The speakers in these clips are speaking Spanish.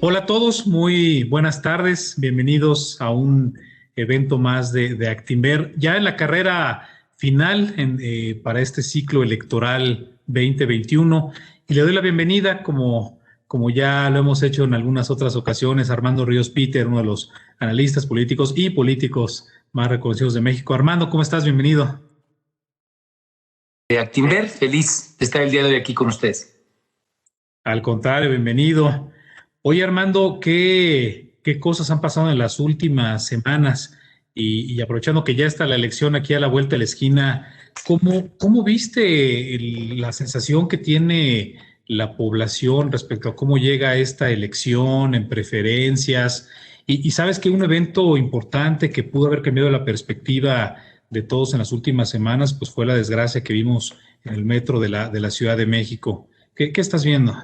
Hola a todos, muy buenas tardes, bienvenidos a un evento más de Actinver, ya en la carrera final para este ciclo electoral 2021 y le doy la bienvenida como ya lo hemos hecho en algunas otras ocasiones, Armando Ríos Peter, uno de los analistas políticos y políticos más reconocidos de México. Armando, ¿cómo estás? Bienvenido. De Actinver, feliz de estar el día de hoy aquí con ustedes. Al contrario, bienvenido. Oye, Armando, ¿qué cosas han pasado en las últimas semanas? Y aprovechando que ya está la elección aquí a la vuelta de la esquina, ¿cómo viste la sensación que tiene la población respecto a cómo llega esta elección en preferencias? Y sabes que un evento importante que pudo haber cambiado la perspectiva de todos en las últimas semanas, pues fue la desgracia que vimos en el metro de la Ciudad de México. ¿Qué estás viendo?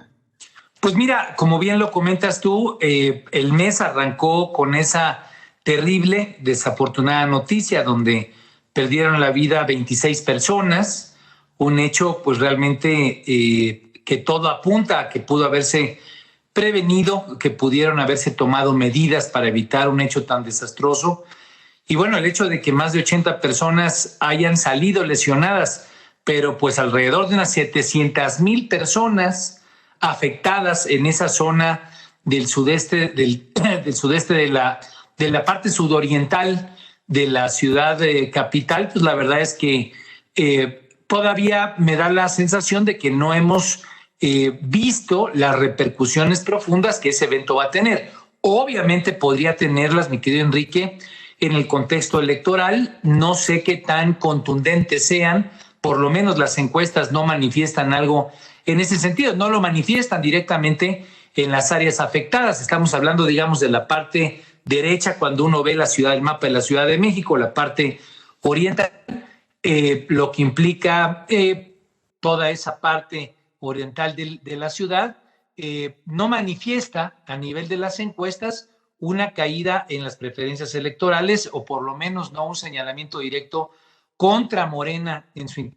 Pues mira, como bien lo comentas tú, el mes arrancó con esa terrible, desafortunada noticia donde perdieron la vida 26 personas, un hecho pues realmente que todo apunta a que pudo haberse prevenido, que pudieron haberse tomado medidas para evitar un hecho tan desastroso. Y bueno, el hecho de que más de 80 personas hayan salido lesionadas, pero pues alrededor de unas 700,000 personas afectadas en esa zona del sudeste, del sudeste de la parte sudoriental de la ciudad capital, pues la verdad es que todavía me da la sensación de que no hemos visto las repercusiones profundas que ese evento va a tener. Obviamente podría tenerlas, mi querido Enrique, en el contexto electoral. No sé qué tan contundentes sean, por lo menos las encuestas no manifiestan algo en ese sentido, no lo manifiestan directamente en las áreas afectadas. Estamos hablando, digamos, de la parte derecha, cuando uno ve la ciudad, el mapa de la Ciudad de México, la parte oriental, lo que implica toda esa parte oriental de la ciudad, no manifiesta a nivel de las encuestas una caída en las preferencias electorales, o por lo menos no un señalamiento directo contra Morena en su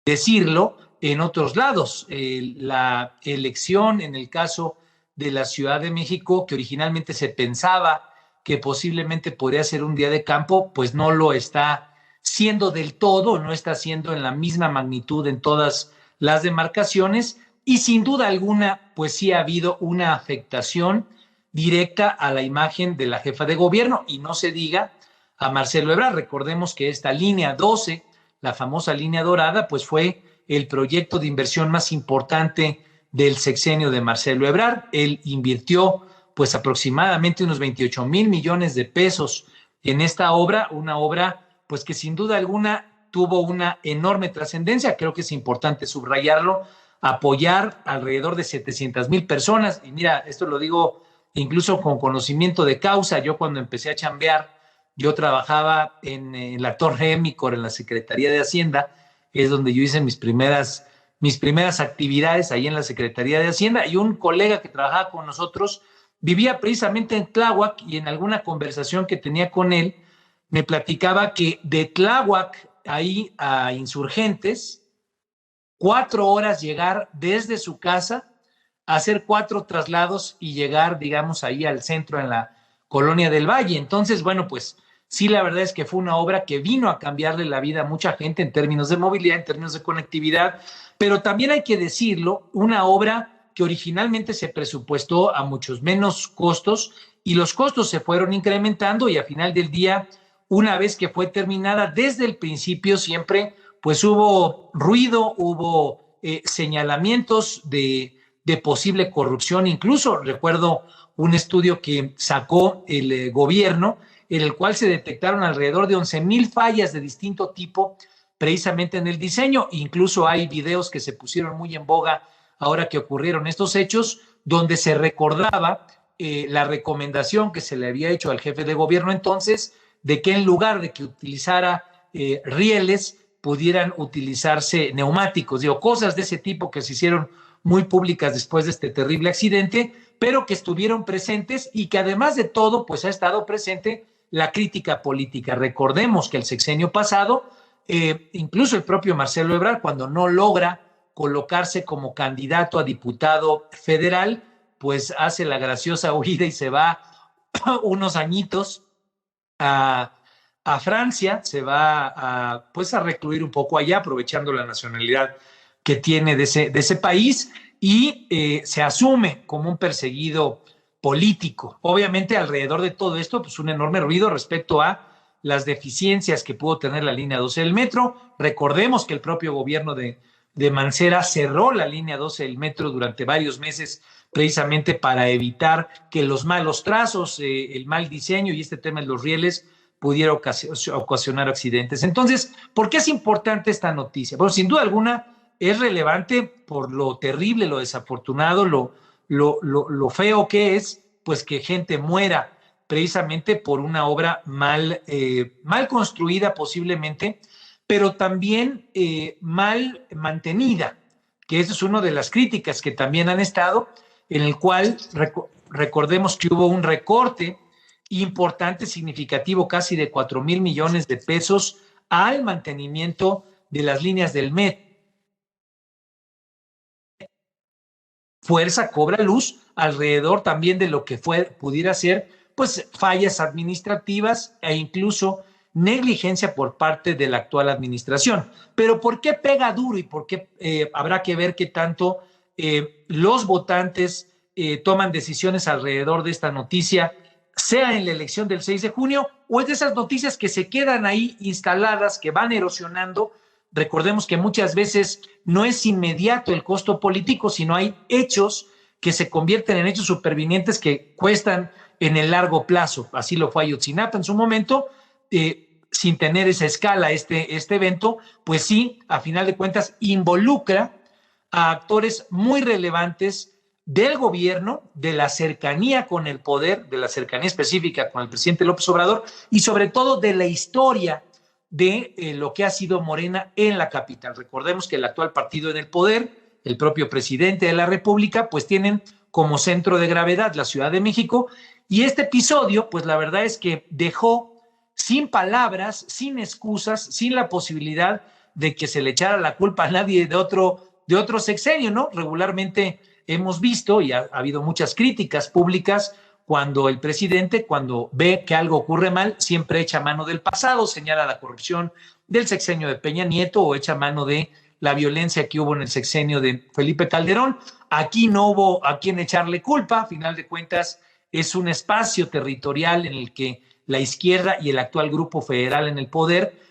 decirlo en otros lados. La elección en el caso de la Ciudad de México, que originalmente se pensaba que posiblemente podría ser un día de campo, pues no lo está siendo del todo, no está siendo en la misma magnitud en todas las demarcaciones, y sin duda alguna, pues sí ha habido una afectación directa a la imagen de la jefa de gobierno, y no se diga a Marcelo Ebrard. Recordemos que esta línea 12, la famosa línea dorada, pues fue el proyecto de inversión más importante del sexenio de Marcelo Ebrard. Él invirtió pues aproximadamente unos 28,000 millones de pesos en esta obra, una obra pues que sin duda alguna tuvo una enorme trascendencia. Creo que es importante subrayarlo, apoyar alrededor de 700,000 personas. Y mira, esto lo digo incluso con conocimiento de causa. Yo cuando empecé a chambear, yo trabajaba en la Torre Emicor, en la Secretaría de Hacienda, es donde yo hice mis primeras actividades ahí en la Secretaría de Hacienda, y un colega que trabajaba con nosotros vivía precisamente en Tláhuac, y en alguna conversación que tenía con él me platicaba que de Tláhuac ahí a Insurgentes, 4 horas llegar desde su casa, hacer 4 traslados y llegar, digamos, ahí al centro en la Colonia del Valle. Entonces, bueno, pues sí, la verdad es que fue una obra que vino a cambiarle la vida a mucha gente en términos de movilidad, en términos de conectividad, pero también hay que decirlo, una obra que originalmente se presupuestó a muchos menos costos, y los costos se fueron incrementando, y al final del día, una vez que fue terminada, desde el principio siempre pues hubo ruido, hubo señalamientos de posible corrupción. Incluso recuerdo un estudio que sacó el gobierno, en el cual se detectaron alrededor de 11,000 fallas de distinto tipo precisamente en el diseño. Incluso hay videos que se pusieron muy en boga ahora que ocurrieron estos hechos, donde se recordaba la recomendación que se le había hecho al jefe de gobierno entonces, de que en lugar de que utilizara rieles, pudieran utilizarse neumáticos. Digo, cosas de ese tipo que se hicieron muy públicas después de este terrible accidente, pero que estuvieron presentes, y que además de todo, pues ha estado presente la crítica política. Recordemos que el sexenio pasado, incluso el propio Marcelo Ebrard, cuando no logra colocarse como candidato a diputado federal, pues hace la graciosa huida y se va unos añitos a Francia, se va pues a recluir un poco allá, aprovechando la nacionalidad que tiene de ese país, y se asume como un perseguido político. Obviamente alrededor de todo esto, pues un enorme ruido respecto a las deficiencias que pudo tener la línea 12 del metro. Recordemos que el propio gobierno de Mancera cerró la línea 12 del metro durante varios meses, precisamente para evitar que los malos trazos, el mal diseño y este tema de los rieles pudiera ocasionar accidentes. Entonces, ¿por qué es importante esta noticia? Bueno, sin duda alguna es relevante por lo terrible, lo desafortunado, lo feo que es, pues que gente muera precisamente por una obra mal construida posiblemente, pero también mal mantenida, que esa es una de las críticas que también han estado, en el cual recordemos que hubo un recorte importante, significativo, casi de 4,000 millones de pesos al mantenimiento de las líneas del metro. Fuerza cobra luz alrededor también de lo que pudiera ser pues fallas administrativas e incluso negligencia por parte de la actual administración. Pero ¿por qué pega duro y por qué habrá que ver qué tanto los votantes toman decisiones alrededor de esta noticia, sea en la elección del 6 de junio o es de esas noticias que se quedan ahí instaladas, que van erosionando? Recordemos que muchas veces no es inmediato el costo político, sino hay hechos que se convierten en hechos supervinientes que cuestan en el largo plazo. Así lo fue Ayotzinapa en su momento, sin tener esa escala este evento, pues sí, a final de cuentas involucra a actores muy relevantes del gobierno, de la cercanía con el poder, de la cercanía específica con el presidente López Obrador y sobre todo de la historia de lo que ha sido Morena en la capital. Recordemos que el actual partido en el poder, el propio presidente de la República, pues tienen como centro de gravedad la Ciudad de México, y este episodio, pues la verdad es que dejó sin palabras, sin excusas, sin la posibilidad de que se le echara la culpa a nadie de otro sexenio, ¿no? Regularmente hemos visto, y ha habido muchas críticas públicas, cuando el presidente, cuando ve que algo ocurre mal, siempre echa mano del pasado, señala la corrupción del sexenio de Peña Nieto o echa mano de la violencia que hubo en el sexenio de Felipe Calderón. Aquí no hubo a quien echarle culpa, a final de cuentas es un espacio territorial en el que la izquierda y el actual grupo federal en el poder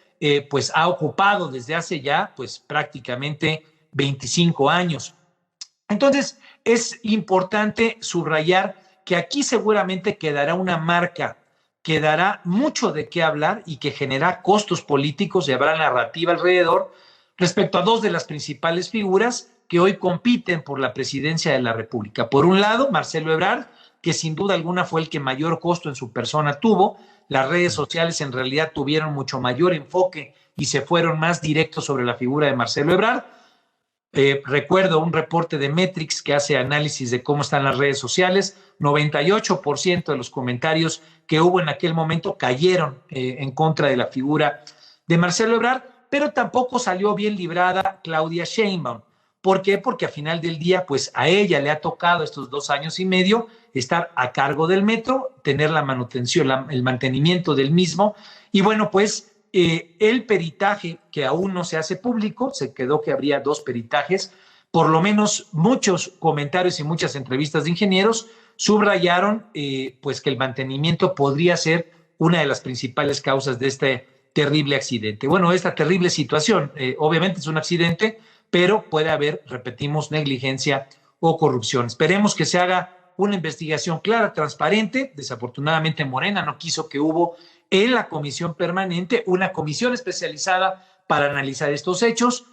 pues ha ocupado desde hace ya pues prácticamente 25 años. Entonces es importante subrayar que aquí seguramente quedará una marca, quedará mucho de qué hablar y que genera costos políticos y habrá narrativa alrededor respecto a dos de las principales figuras que hoy compiten por la presidencia de la República. Por un lado, Marcelo Ebrard, que sin duda alguna fue el que mayor costo en su persona tuvo. Las redes sociales en realidad tuvieron mucho mayor enfoque y se fueron más directos sobre la figura de Marcelo Ebrard. Recuerdo un reporte de Metrix que hace análisis de cómo están las redes sociales. 98% de los comentarios que hubo en aquel momento cayeron en contra de la figura de Marcelo Ebrard, pero tampoco salió bien librada Claudia Sheinbaum. ¿Por qué? Porque a final del día, pues a ella le ha tocado estos 2 años y medio estar a cargo del metro, tener la manutención, el mantenimiento del mismo. Y bueno, pues el peritaje que aún no se hace público, se quedó que habría 2 peritajes, por lo menos muchos comentarios y muchas entrevistas de ingenieros subrayaron pues que el mantenimiento podría ser una de las principales causas de este terrible accidente. Bueno, esta terrible situación, obviamente es un accidente, pero puede haber, repetimos, negligencia o corrupción. Esperemos que se haga una investigación clara, transparente. Desafortunadamente Morena no quiso que hubo en la comisión permanente una comisión especializada para analizar estos hechos.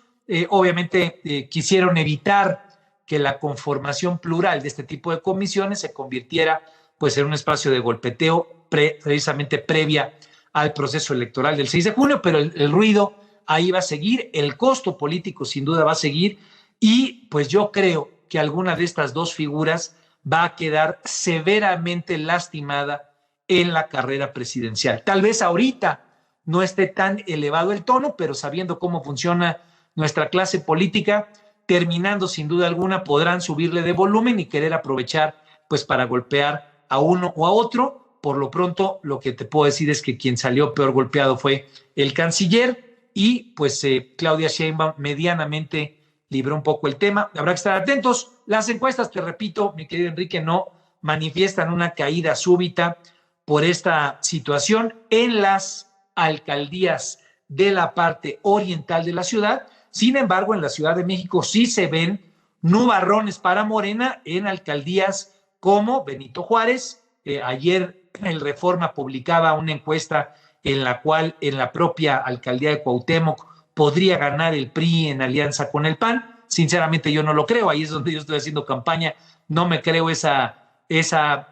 Obviamente quisieron evitar que la conformación plural de este tipo de comisiones se convirtiera pues en un espacio de golpeteo precisamente previa al proceso electoral del 6 de junio, pero el ruido ahí va a seguir, el costo político sin duda va a seguir, y pues yo creo que alguna de estas 2 figuras va a quedar severamente lastimada en la carrera presidencial. Tal vez ahorita no esté tan elevado el tono, pero sabiendo cómo funciona nuestra clase política, terminando sin duda alguna podrán subirle de volumen y querer aprovechar pues para golpear a uno o a otro. Por lo pronto, lo que te puedo decir es que quien salió peor golpeado fue el canciller y pues Claudia Sheinbaum medianamente libró un poco el tema. Habrá que estar atentos. Las encuestas, te repito, mi querido Enrique, no manifiestan una caída súbita por esta situación en las alcaldías de la parte oriental de la ciudad. Sin embargo, en la Ciudad de México sí se ven nubarrones para Morena en alcaldías como Benito Juárez. Ayer el Reforma publicaba una encuesta en la cual en la propia alcaldía de Cuauhtémoc podría ganar el PRI en alianza con el PAN. Sinceramente yo no lo creo, ahí es donde yo estoy haciendo campaña, no me creo esa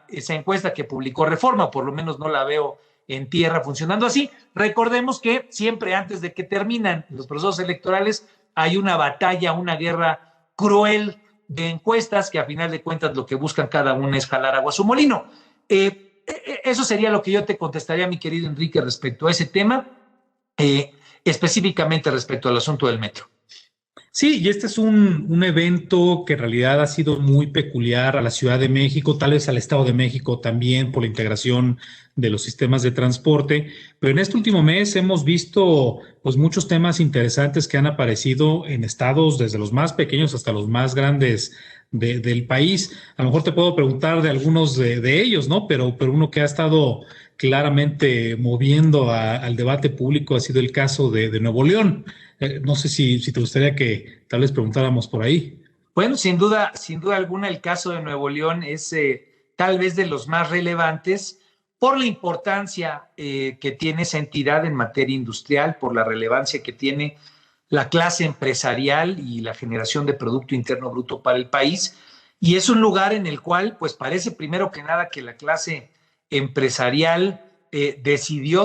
encuesta que publicó Reforma, por lo menos no la veo en tierra funcionando así. Recordemos que siempre antes de que terminan los procesos electorales hay una batalla, una guerra cruel de encuestas que a final de cuentas lo que buscan cada una es jalar agua a su molino. Eso sería lo que yo te contestaría, mi querido Enrique, respecto a ese tema, específicamente respecto al asunto del metro. Sí, y este es un evento que en realidad ha sido muy peculiar a la Ciudad de México, tal vez al Estado de México también por la integración de los sistemas de transporte, pero en este último mes hemos visto pues muchos temas interesantes que han aparecido en estados desde los más pequeños hasta los más grandes del país. A lo mejor te puedo preguntar de algunos de ellos, ¿no? Pero uno que ha estado claramente moviendo al debate público ha sido el caso de Nuevo León. No sé si te gustaría que tal vez preguntáramos por ahí. Bueno, sin duda alguna, el caso de Nuevo León es tal vez de los más relevantes por la importancia que tiene esa entidad en materia industrial, por la relevancia que tiene la clase empresarial y la generación de Producto Interno Bruto para el país. Y es un lugar en el cual, pues parece primero que nada que la clase empresarial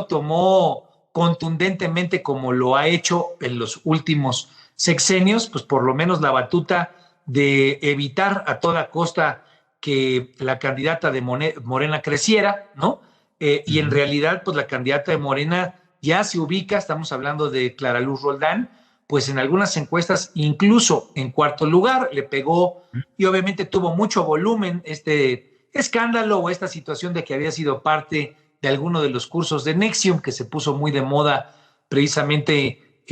tomó contundentemente, como lo ha hecho en los últimos sexenios, pues por lo menos la batuta de evitar a toda costa que la candidata de Morena creciera, ¿no? Y en realidad, pues la candidata de Morena ya se ubica, estamos hablando de Clara Luz Roldán, pues en algunas encuestas incluso en cuarto lugar, le pegó y obviamente tuvo mucho volumen este escándalo o esta situación de que había sido parte de alguno de los cursos de Nexium, que se puso muy de moda precisamente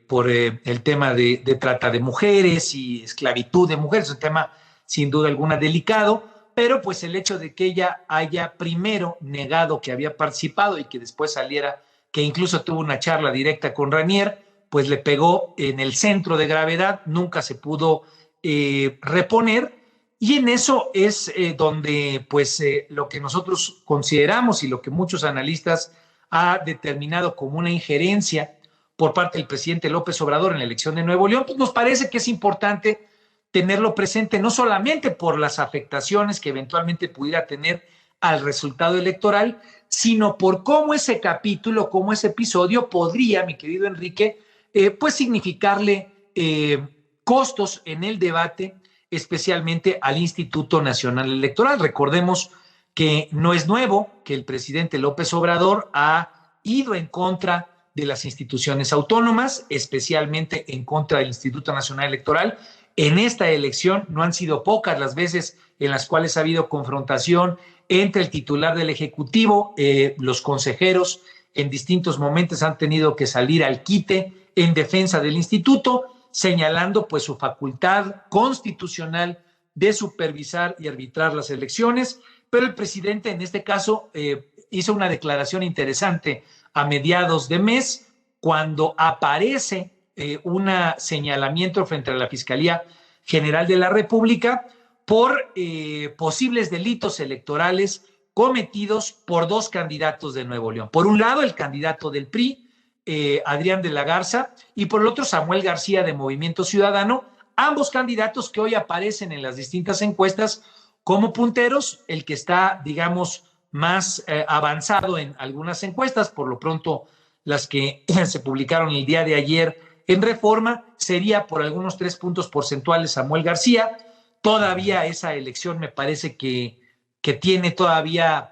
por el tema de trata de mujeres y esclavitud de mujeres, un tema sin duda alguna delicado, pero pues el hecho de que ella haya primero negado que había participado y que después saliera que incluso tuvo una charla directa con Ranier, pues le pegó en el centro de gravedad, nunca se pudo reponer. Y en eso es donde pues lo que nosotros consideramos y lo que muchos analistas ha determinado como una injerencia por parte del presidente López Obrador en la elección de Nuevo León, pues nos parece que es importante tenerlo presente, no solamente por las afectaciones que eventualmente pudiera tener al resultado electoral, sino por cómo ese capítulo, cómo ese episodio podría, mi querido Enrique, pues significarle costos en el debate, especialmente al Instituto Nacional Electoral. Recordemos que no es nuevo que el presidente López Obrador ha ido en contra de las instituciones autónomas, especialmente en contra del Instituto Nacional Electoral. En esta elección no han sido pocas las veces en las cuales ha habido confrontación entre el titular del Ejecutivo, los consejeros en distintos momentos han tenido que salir al quite en defensa del instituto, señalando pues su facultad constitucional de supervisar y arbitrar las elecciones, pero el presidente en este caso hizo una declaración interesante a mediados de mes cuando aparece un señalamiento frente a la Fiscalía General de la República por posibles delitos electorales cometidos por dos candidatos de Nuevo León. Por un lado, el candidato del PRI, Adrián de la Garza, y por el otro, Samuel García de Movimiento Ciudadano, ambos candidatos que hoy aparecen en las distintas encuestas como punteros, el que está, digamos, más avanzado en algunas encuestas, por lo pronto las que se publicaron el día de ayer en Reforma, sería por algunos 3 puntos porcentuales Samuel García. Todavía esa elección me parece que tiene todavía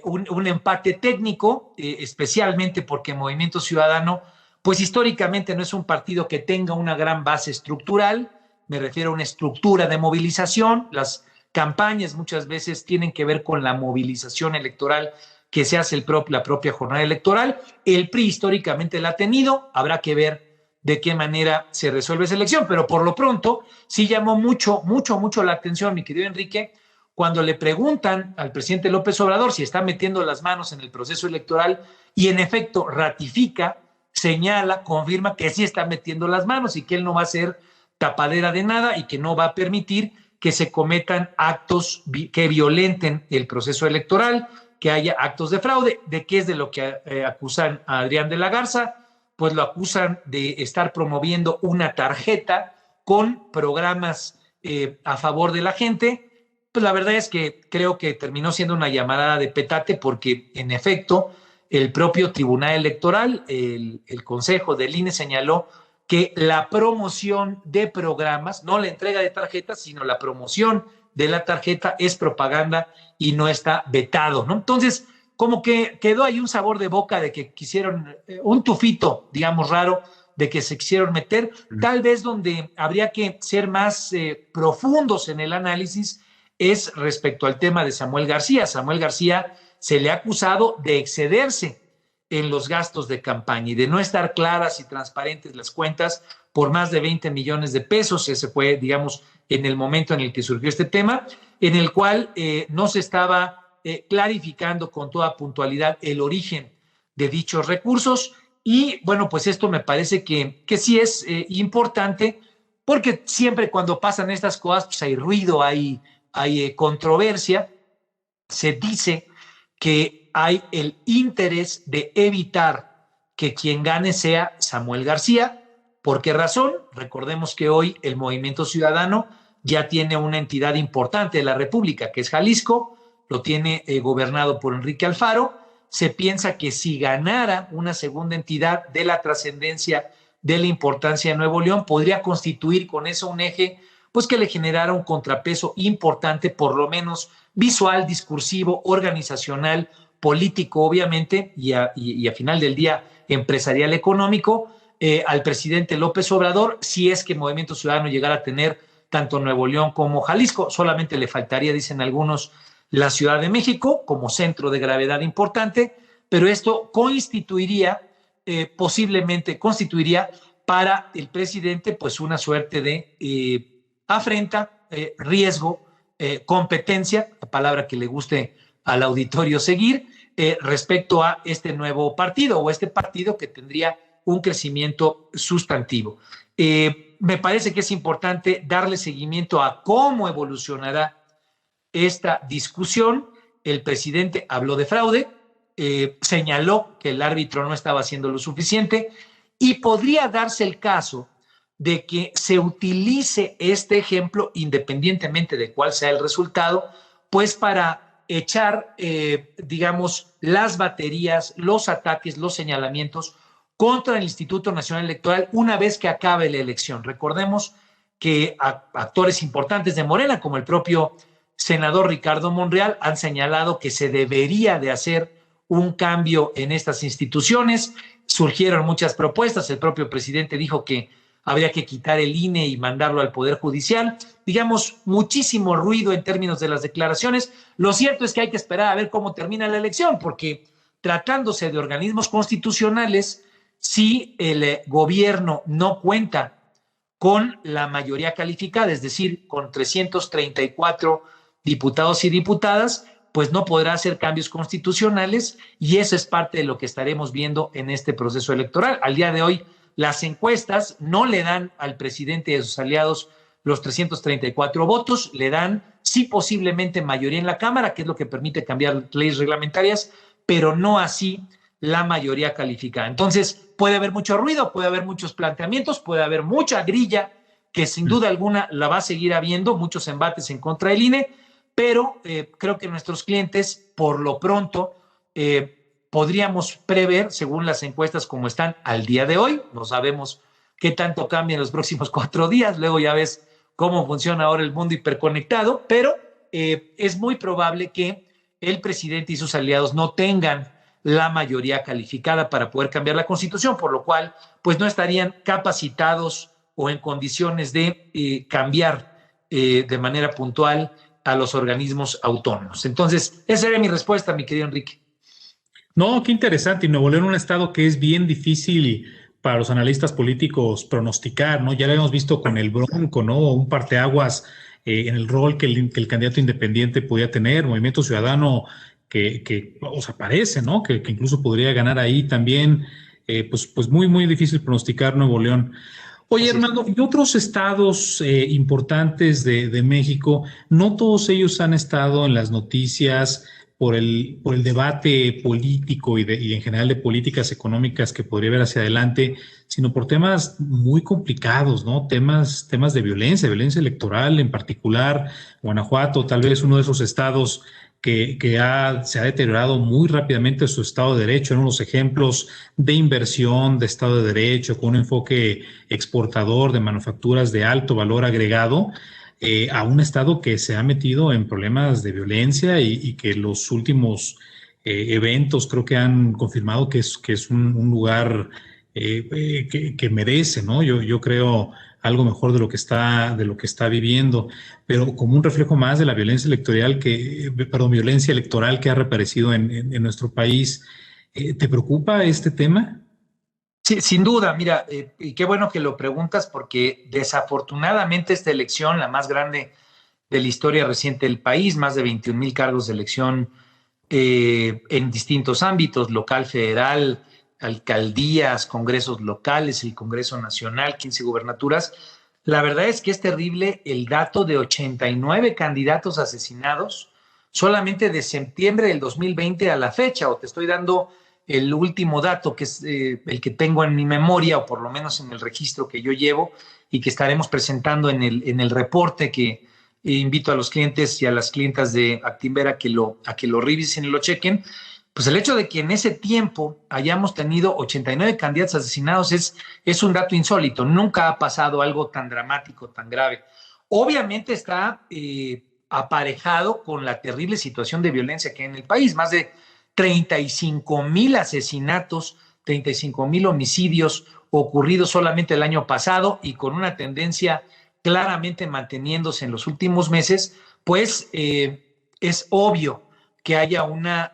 un empate técnico, especialmente porque Movimiento Ciudadano, pues históricamente no es un partido que tenga una gran base estructural, me refiero a una estructura de movilización, las campañas muchas veces tienen que ver con la movilización electoral que se hace la propia jornada electoral. El PRI históricamente la ha tenido, habrá que ver de qué manera se resuelve esa elección, pero por lo pronto sí llamó mucho la atención, mi querido Enrique, cuando le preguntan al presidente López Obrador si está metiendo las manos en el proceso electoral y en efecto ratifica, señala, confirma que sí está metiendo las manos y que él no va a ser tapadera de nada y que no va a permitir que se cometan actos que violenten el proceso electoral, que haya actos de fraude. ¿De qué es de lo que acusan a Adrián de la Garza? Pues lo acusan de estar promoviendo una tarjeta con programas a favor de la gente. Pues la verdad es que creo que terminó siendo una llamada de petate porque, en efecto, el propio Tribunal Electoral, el Consejo del INE señaló que la promoción de programas, no la entrega de tarjetas, sino la promoción de la tarjeta es propaganda y no está vetado, ¿no? Entonces, como que quedó ahí un sabor de boca de que quisieron, un tufito, digamos, raro, de que se quisieron meter, tal vez donde habría que ser más profundos en el análisis es respecto al tema de Samuel García. Samuel García se le ha acusado de excederse en los gastos de campaña y de no estar claras y transparentes las cuentas por más de 20 millones de pesos. Ese fue, digamos, en el momento en el que surgió este tema, en el cual no se estaba clarificando con toda puntualidad el origen de dichos recursos. Y bueno, pues esto me parece que sí es importante, porque siempre cuando pasan estas cosas, pues hay ruido, hay controversia. Se dice que hay el interés de evitar que quien gane sea Samuel García. ¿Por qué razón? Recordemos que hoy el Movimiento Ciudadano ya tiene una entidad importante de la República, que es Jalisco, lo tiene gobernado por Enrique Alfaro. Se piensa que si ganara una segunda entidad de la trascendencia, de la importancia de Nuevo León, podría constituir con eso un eje pues que le generara un contrapeso importante, por lo menos visual, discursivo, organizacional, político, obviamente, y a final del día empresarial, económico, al presidente López Obrador, si es que Movimiento Ciudadano llegara a tener tanto Nuevo León como Jalisco. Solamente le faltaría, dicen algunos, la Ciudad de México como centro de gravedad importante, pero esto posiblemente constituiría para el presidente pues una suerte de afrenta, riesgo, competencia, la palabra que le guste al auditorio seguir, respecto a este nuevo partido o este partido que tendría un crecimiento sustantivo. Me parece que es importante darle seguimiento a cómo evolucionará esta discusión. El presidente habló de fraude, señaló que el árbitro no estaba haciendo lo suficiente y podría darse el caso de que se utilice este ejemplo, independientemente de cuál sea el resultado, pues para echar, digamos, las baterías, los ataques, los señalamientos contra el Instituto Nacional Electoral una vez que acabe la elección. Recordemos que actores importantes de Morena, como el propio senador Ricardo Monreal, han señalado que se debería de hacer un cambio en estas instituciones. Surgieron muchas propuestas, el propio presidente dijo que habría que quitar el INE y mandarlo al Poder Judicial. Digamos, muchísimo ruido en términos de las declaraciones. Lo cierto es que hay que esperar a ver cómo termina la elección, porque tratándose de organismos constitucionales, si el gobierno no cuenta con la mayoría calificada, es decir, con 334 diputados y diputadas, pues no podrá hacer cambios constitucionales y eso es parte de lo que estaremos viendo en este proceso electoral. Al día de hoy, las encuestas no le dan al presidente y a sus aliados los 334 votos, le dan sí posiblemente mayoría en la Cámara, que es lo que permite cambiar leyes reglamentarias, pero no así la mayoría calificada. Entonces puede haber mucho ruido, puede haber muchos planteamientos, puede haber mucha grilla, que sin duda alguna la va a seguir habiendo, muchos embates en contra del INE, pero creo que nuestros clientes, por lo pronto, podríamos prever, según las encuestas como están al día de hoy, no sabemos qué tanto cambia en los próximos 4 días, luego ya ves cómo funciona ahora el mundo hiperconectado, pero es muy probable que el presidente y sus aliados no tengan la mayoría calificada para poder cambiar la Constitución, por lo cual pues no estarían capacitados o en condiciones de cambiar de manera puntual a los organismos autónomos. Entonces, esa era mi respuesta, mi querido Enrique. No, qué interesante. Y Nuevo León, un estado que es bien difícil para los analistas políticos pronosticar, ¿no? Ya lo hemos visto con el Bronco, ¿no? Un parteaguas en el rol que el candidato independiente podía tener, Movimiento Ciudadano que o sea, parece, ¿no? Que incluso podría ganar ahí también. Pues muy, muy difícil pronosticar Nuevo León. Oye, Armando, y otros estados importantes de México, no todos ellos han estado en las noticias por el debate político y en general de políticas económicas que podría haber hacia adelante, sino por temas muy complicados, ¿no? Temas de violencia electoral en particular. Guanajuato, tal vez uno de esos estados se ha deteriorado muy rápidamente su Estado de Derecho, en unos ejemplos de inversión de Estado de Derecho con un enfoque exportador de manufacturas de alto valor agregado, a un Estado que se ha metido en problemas de violencia y que los últimos eventos creo que han confirmado que es un lugar que merece, ¿no? Yo creo algo mejor de lo que está viviendo, pero como un reflejo más de la violencia electoral violencia electoral que ha reaparecido en nuestro país. ¿Te preocupa este tema? Sí, sin duda, mira, y qué bueno que lo preguntas porque desafortunadamente esta elección, la más grande de la historia reciente del país, más de 21,000 cargos de elección en distintos ámbitos, local, federal, alcaldías, congresos locales, el Congreso Nacional, 15 gubernaturas. La verdad es que es terrible el dato de 89 candidatos asesinados solamente de septiembre del 2020 a la fecha, o te estoy dando el último dato que es el que tengo en mi memoria, o por lo menos en el registro que yo llevo y que estaremos presentando en el reporte que invito a los clientes y a las clientas de Actinver a que lo revisen y lo chequen. Pues el hecho de que en ese tiempo hayamos tenido 89 candidatos asesinados es un dato insólito. Nunca ha pasado algo tan dramático, tan grave. Obviamente está aparejado con la terrible situación de violencia que hay en el país. Más de 35,000 asesinatos, 35,000 homicidios ocurridos solamente el año pasado y con una tendencia claramente manteniéndose en los últimos meses, pues es obvio que haya una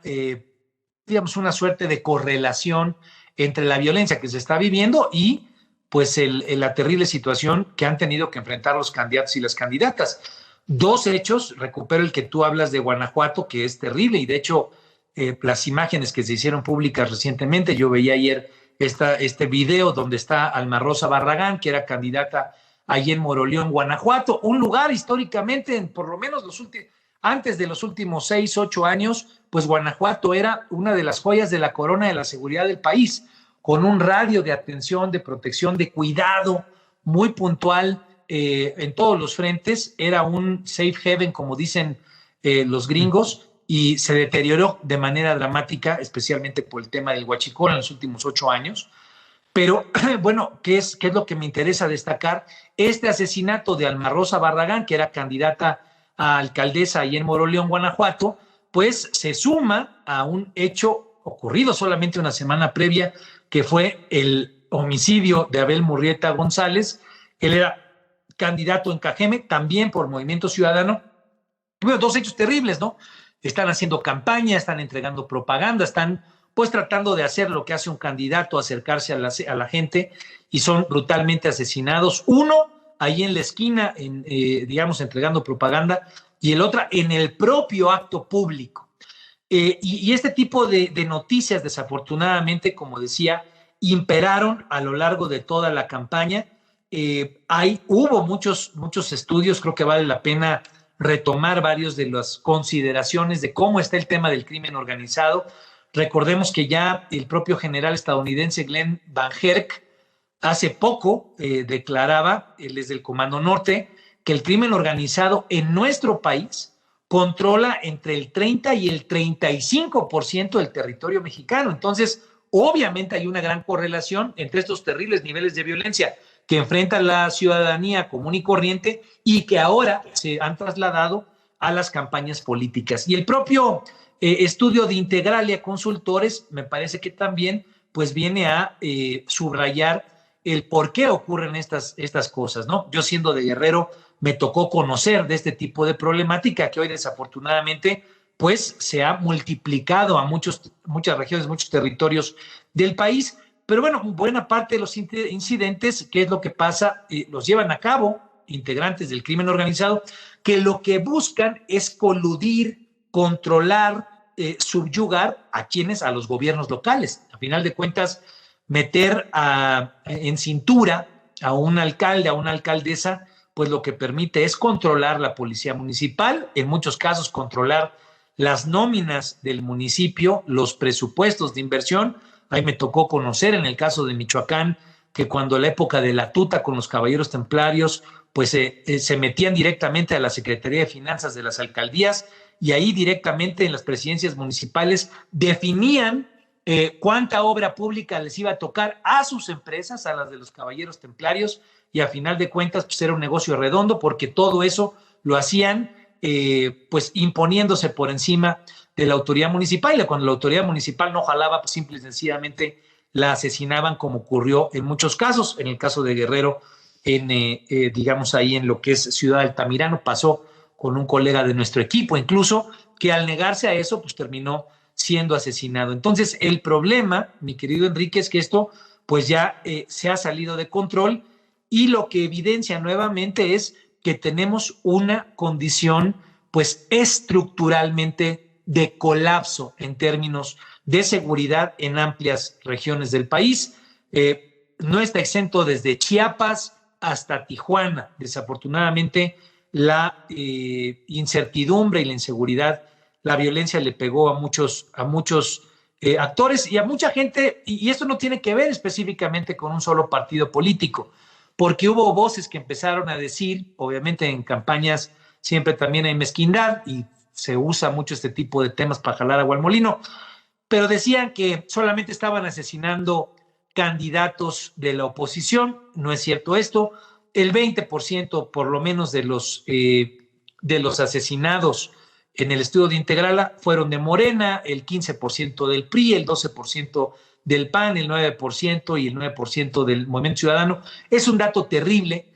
suerte de correlación entre la violencia que se está viviendo y pues la terrible situación que han tenido que enfrentar los candidatos y las candidatas. Dos hechos, recupero el que tú hablas de Guanajuato, que es terrible, y de hecho las imágenes que se hicieron públicas recientemente, yo veía ayer este video donde está Alma Rosa Barragán, que era candidata allí en Moroleón, Guanajuato, un lugar históricamente, por lo menos antes de los últimos 6, 8 años, pues Guanajuato era una de las joyas de la corona de la seguridad del país, con un radio de atención, de protección, de cuidado muy puntual en todos los frentes. Era un safe haven, como dicen los gringos, y se deterioró de manera dramática, especialmente por el tema del huachicol en los últimos 8 años. Pero bueno, ¿qué es lo que me interesa destacar? Este asesinato de Alma Rosa Barragán, que era candidata a alcaldesa ahí en Moroleón, Guanajuato, pues se suma a un hecho ocurrido solamente una semana previa, que fue el homicidio de Abel Murrieta González. Él era candidato en Cajeme, también por Movimiento Ciudadano. Bueno, dos hechos terribles, ¿no? Están haciendo campaña, están entregando propaganda, están pues tratando de hacer lo que hace un candidato, acercarse a la gente, y son brutalmente asesinados. Uno ahí en la esquina, digamos, entregando propaganda, y el otro en el propio acto público. Y este tipo de noticias, desafortunadamente, como decía, imperaron a lo largo de toda la campaña. Hubo muchos estudios, creo que vale la pena retomar varios de las consideraciones de cómo está el tema del crimen organizado. Recordemos que ya el propio general estadounidense Glenn Van Herk hace poco declaraba, él es del Comando Norte, que el crimen organizado en nuestro país controla entre el 30 y el 35% del territorio mexicano. Entonces, obviamente hay una gran correlación entre estos terribles niveles de violencia que enfrenta la ciudadanía común y corriente y que ahora se han trasladado a las campañas políticas. Y el propio estudio de Integralia Consultores me parece que también pues viene a subrayar el por qué ocurren estas cosas, ¿no? Yo siendo de Guerrero, me tocó conocer de este tipo de problemática que hoy desafortunadamente pues se ha multiplicado a muchas regiones, muchos territorios del país. Pero bueno, buena parte de los incidentes, ¿qué es lo que pasa? Los llevan a cabo integrantes del crimen organizado, que lo que buscan es coludir, controlar, subyugar a quienes, a los gobiernos locales. A final de cuentas, meter en cintura a un alcalde, a una alcaldesa, pues lo que permite es controlar la policía municipal, en muchos casos controlar las nóminas del municipio, los presupuestos de inversión. Ahí me tocó conocer en el caso de Michoacán que cuando en la época de la tuta con los caballeros templarios, pues se metían directamente a la Secretaría de Finanzas de las alcaldías y ahí directamente en las presidencias municipales definían cuánta obra pública les iba a tocar a sus empresas, a las de los caballeros templarios, y a final de cuentas pues era un negocio redondo porque todo eso lo hacían pues imponiéndose por encima de la autoridad municipal, y cuando la autoridad municipal no jalaba, pues simple y sencillamente la asesinaban, como ocurrió en muchos casos. En el caso de Guerrero, digamos ahí en lo que es Ciudad Altamirano, pasó con un colega de nuestro equipo, incluso, que al negarse a eso, pues terminó siendo asesinado. Entonces, el problema, mi querido Enrique, es que esto pues ya se ha salido de control, y lo que evidencia nuevamente es que tenemos una condición pues estructuralmente de colapso en términos de seguridad en amplias regiones del país. No está exento desde Chiapas hasta Tijuana. Desafortunadamente, la incertidumbre y la inseguridad, la violencia le pegó a muchos actores y a mucha gente, y esto no tiene que ver específicamente con un solo partido político, porque hubo voces que empezaron a decir, obviamente en campañas siempre también hay mezquindad y se usa mucho este tipo de temas para jalar agua al molino, pero decían que solamente estaban asesinando candidatos de la oposición. No es cierto esto. El 20% por lo menos de los asesinados en el estudio de Integrala fueron de Morena, el 15% del PRI, el 12% del PAN, el 9% y el 9% del Movimiento Ciudadano. Es un dato terrible.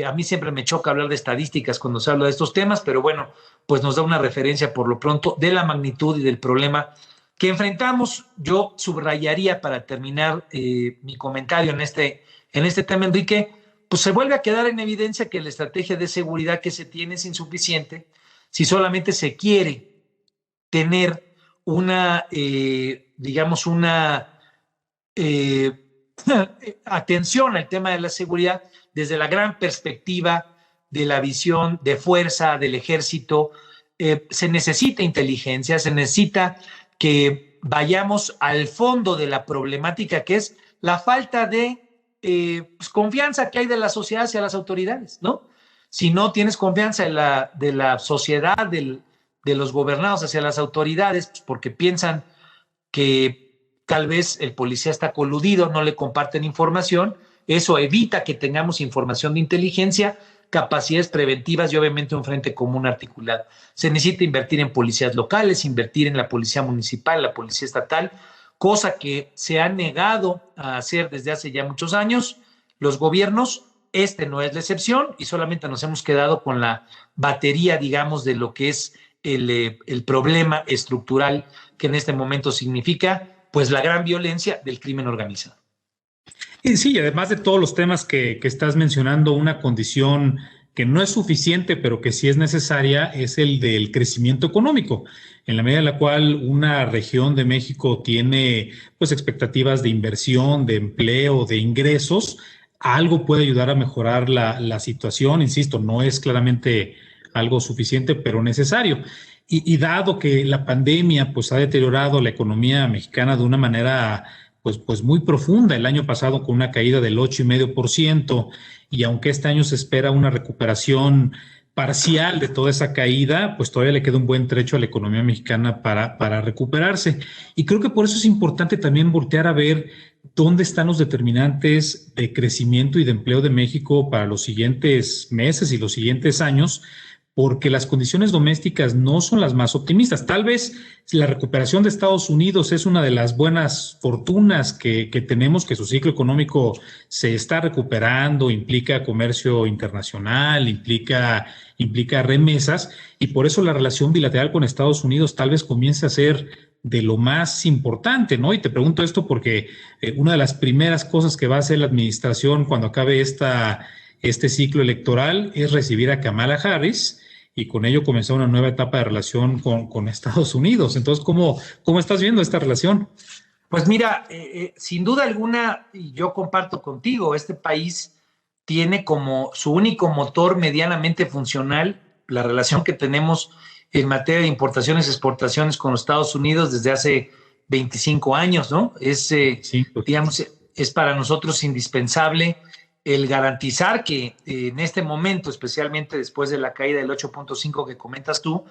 A mí siempre me choca hablar de estadísticas cuando se habla de estos temas, pero bueno, pues nos da una referencia por lo pronto de la magnitud y del problema que enfrentamos. Yo subrayaría para terminar mi comentario en este tema, Enrique, pues se vuelve a quedar en evidencia que la estrategia de seguridad que se tiene es insuficiente si solamente se quiere tener una, digamos, una atención al tema de la seguridad desde la gran perspectiva de la visión de fuerza del ejército. Se necesita inteligencia, se necesita que vayamos al fondo de la problemática, que es la falta de pues, confianza que hay de la sociedad hacia las autoridades, ¿no? Si no tienes confianza de la sociedad, de los gobernados hacia las autoridades, pues porque piensan que tal vez el policía está coludido, no le comparten información, eso evita que tengamos información de inteligencia, capacidades preventivas y obviamente un frente común articulado. Se necesita invertir en policías locales, invertir en la policía municipal, la policía estatal, cosa que se ha negado a hacer desde hace ya muchos años los gobiernos. Este no es la excepción y solamente nos hemos quedado con la batería, digamos, de lo que es el problema estructural que en este momento significa pues la gran violencia del crimen organizado. Y sí, además de todos los temas que estás mencionando, una condición que no es suficiente, pero que sí es necesaria, es el del crecimiento económico, en la medida en la cual una región de México tiene pues expectativas de inversión, de empleo, de ingresos, algo puede ayudar a mejorar la situación. Insisto, no es claramente algo suficiente, pero necesario. Y dado que la pandemia pues ha deteriorado la economía mexicana de una manera pues muy profunda, el año pasado con una caída del 8,5%, y aunque este año se espera una recuperación parcial de toda esa caída, pues todavía le queda un buen trecho a la economía mexicana para recuperarse. Y creo que por eso es importante también voltear a ver dónde están los determinantes de crecimiento y de empleo de México para los siguientes meses y los siguientes años, porque las condiciones domésticas no son las más optimistas. Tal vez la recuperación de Estados Unidos es una de las buenas fortunas que tenemos, que su ciclo económico se está recuperando, implica comercio internacional, implica remesas, y por eso la relación bilateral con Estados Unidos tal vez comience a ser de lo más importante, ¿no? Y te pregunto esto porque una de las primeras cosas que va a hacer la administración cuando acabe este ciclo electoral es recibir a Kamala Harris y con ello comenzar una nueva etapa de relación con Estados Unidos. Entonces, ¿cómo estás viendo esta relación? Pues mira, sin duda alguna, y yo comparto contigo, este país tiene como su único motor medianamente funcional la relación que tenemos en materia de importaciones y exportaciones con los Estados Unidos desde hace 25 años, ¿no? Sí, Digamos, es para nosotros indispensable el garantizar que en este momento, especialmente después de la caída del 8.5 que comentas tú,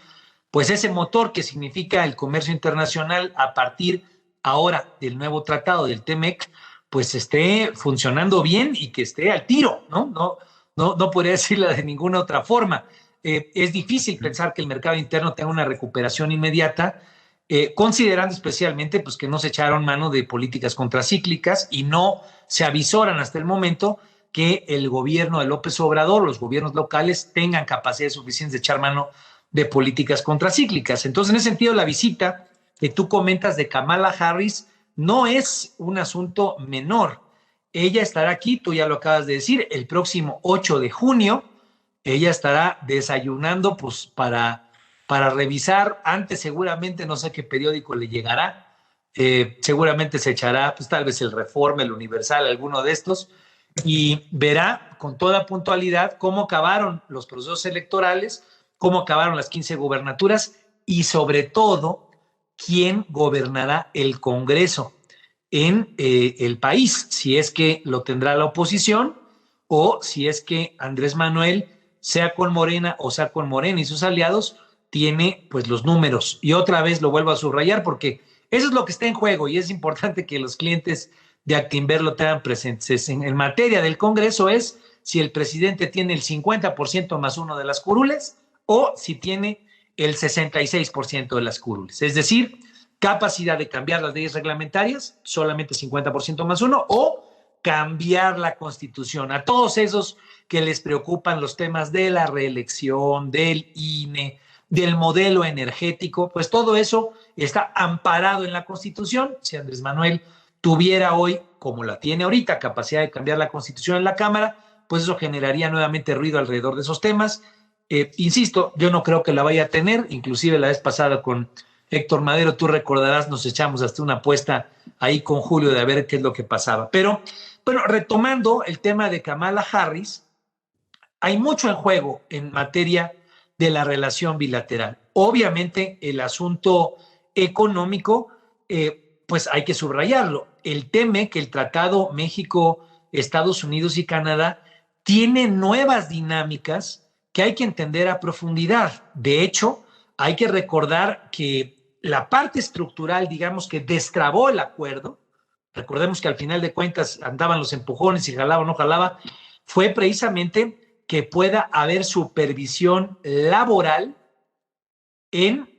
pues ese motor que significa el comercio internacional a partir ahora del nuevo tratado del TEMEC, pues esté funcionando bien y que esté al tiro, ¿no? No podría decirlo de ninguna otra forma. Es difícil pensar que el mercado interno tenga una recuperación inmediata, considerando especialmente pues, que no se echaron mano de políticas contracíclicas y no se avisoran hasta el momento que el gobierno de López Obrador, los gobiernos locales, tengan capacidades suficientes de echar mano de políticas contracíclicas. Entonces, en ese sentido, la visita que tú comentas de Kamala Harris no es un asunto menor. Ella estará aquí, tú ya lo acabas de decir, el próximo 8 de junio. Ella estará desayunando pues para revisar, antes seguramente, no sé qué periódico le llegará, seguramente se echará pues tal vez el Reforma, el Universal, alguno de estos, y verá con toda puntualidad cómo acabaron los procesos electorales, cómo acabaron las 15 gubernaturas y sobre todo quién gobernará el Congreso en el país, si es que lo tendrá la oposición o si es que Andrés Manuel, sea con Morena o sea con Morena y sus aliados, tiene pues los números. Y otra vez lo vuelvo a subrayar porque eso es lo que está en juego y es importante que los clientes de Actinver lo tengan presentes. En materia del Congreso es si el presidente tiene el 50% más uno de las curules o si tiene el 66% de las curules. Es decir, capacidad de cambiar las leyes reglamentarias, solamente 50% más uno, o cambiar la Constitución. A todos esos que les preocupan los temas de la reelección, del INE, del modelo energético, pues todo eso está amparado en la Constitución. Si Andrés Manuel tuviera hoy, como la tiene ahorita, capacidad de cambiar la Constitución en la Cámara, pues eso generaría nuevamente ruido alrededor de esos temas. Insisto, yo no creo que la vaya a tener, inclusive la vez pasada con Héctor Madero, tú recordarás, nos echamos hasta una apuesta ahí con Julio de a ver qué es lo que pasaba. Pero, bueno, retomando el tema de Kamala Harris, hay mucho en juego en materia de la relación bilateral. Obviamente, el asunto económico, pues hay que subrayarlo. El TEMEC, el Tratado México, Estados Unidos y Canadá, tiene nuevas dinámicas que hay que entender a profundidad. De hecho, hay que recordar que la parte estructural, digamos, que destrabó el acuerdo, recordemos que al final de cuentas andaban los empujones y jalaba o no jalaba, fue precisamente que pueda haber supervisión laboral en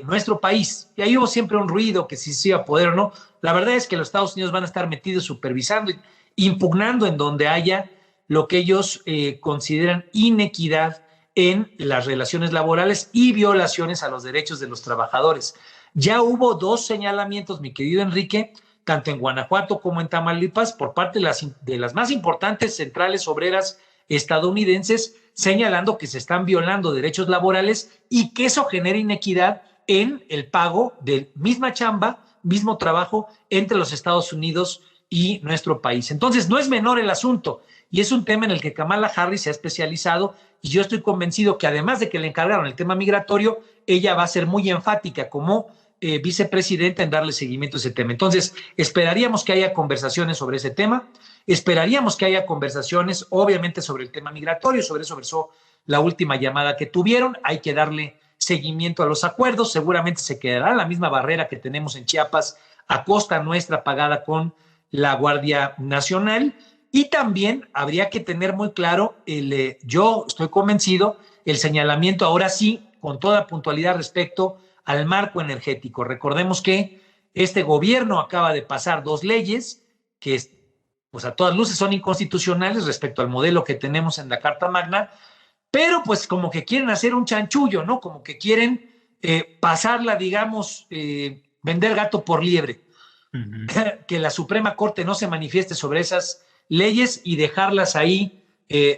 nuestro país. Y ahí hubo siempre un ruido que si se iba a poder o no. La verdad es que los Estados Unidos van a estar metidos supervisando, impugnando en donde haya lo que ellos consideran inequidad en las relaciones laborales y violaciones a los derechos de los trabajadores. Ya hubo 2 señalamientos, mi querido Enrique, tanto en Guanajuato como en Tamaulipas, por parte de las más importantes centrales obreras estadounidenses, señalando que se están violando derechos laborales y que eso genera inequidad en el pago de misma chamba, mismo trabajo entre los Estados Unidos y nuestro país. Entonces, no es menor el asunto y es un tema en el que Kamala Harris se ha especializado y yo estoy convencido que además de que le encargaron el tema migratorio, ella va a ser muy enfática como vicepresidenta en darle seguimiento a ese tema. Entonces, esperaríamos que haya conversaciones sobre ese tema, esperaríamos que haya conversaciones, obviamente, sobre el tema migratorio, sobre eso versó la última llamada que tuvieron, hay que darle seguimiento a los acuerdos, seguramente se quedará la misma barrera que tenemos en Chiapas a costa nuestra pagada con la Guardia Nacional y también habría que tener muy claro, yo estoy convencido el señalamiento ahora sí, con toda puntualidad respecto al marco energético. Recordemos que este gobierno acaba de pasar 2 leyes que pues a todas luces son inconstitucionales respecto al modelo que tenemos en la Carta Magna, pero pues como que quieren hacer un chanchullo, ¿no? Como que quieren pasarla, digamos, vender gato por liebre. Que la Suprema Corte no se manifieste sobre esas leyes y dejarlas ahí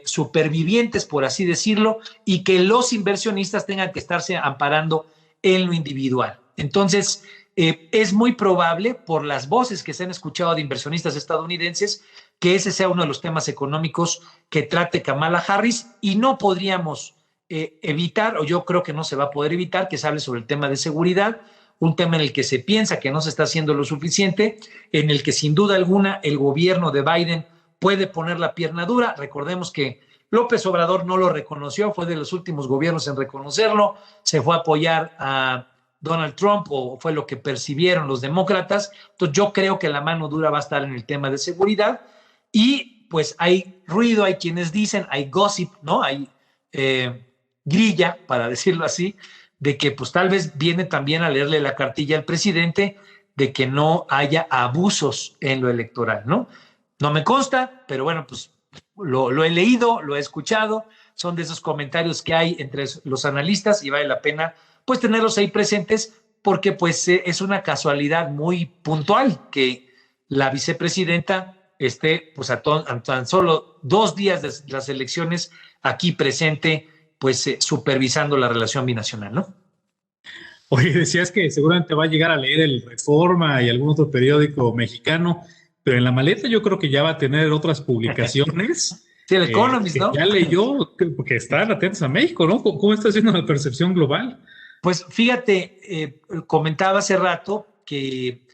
supervivientes, por así decirlo, y que los inversionistas tengan que estarse amparando en lo individual. Entonces, es muy probable, por las voces que se han escuchado de inversionistas estadounidenses, que ese sea uno de los temas económicos que trate Kamala Harris, y no podríamos evitar, o yo creo que no se va a poder evitar, que se hable sobre el tema de seguridad, un tema en el que se piensa que no se está haciendo lo suficiente, en el que sin duda alguna el gobierno de Biden puede poner la pierna dura. Recordemos que López Obrador no lo reconoció, fue de los últimos gobiernos en reconocerlo, se fue a apoyar a Donald Trump, o fue lo que percibieron los demócratas. Entonces yo creo que la mano dura va a estar en el tema de seguridad, y pues hay ruido, hay quienes dicen, hay gossip, ¿no? Hay grilla, para decirlo así, de que pues tal vez viene también a leerle la cartilla al presidente de que no haya abusos en lo electoral, ¿no? No me consta, pero bueno, pues lo he leído, lo he escuchado, son de esos comentarios que hay entre los analistas y vale la pena pues tenerlos ahí presentes, porque pues es una casualidad muy puntual que la vicepresidenta esté pues a tan solo 2 días de las elecciones aquí presente, pues supervisando la relación binacional, ¿no? Oye, decías que seguramente va a llegar a leer el Reforma y algún otro periódico mexicano, pero en la maleta yo creo que ya va a tener otras publicaciones. Sí, el Economist, ¿no? Ya leyó, que están atentos a México, ¿no? ¿Cómo está haciendo la percepción global? Pues fíjate, comentaba hace rato que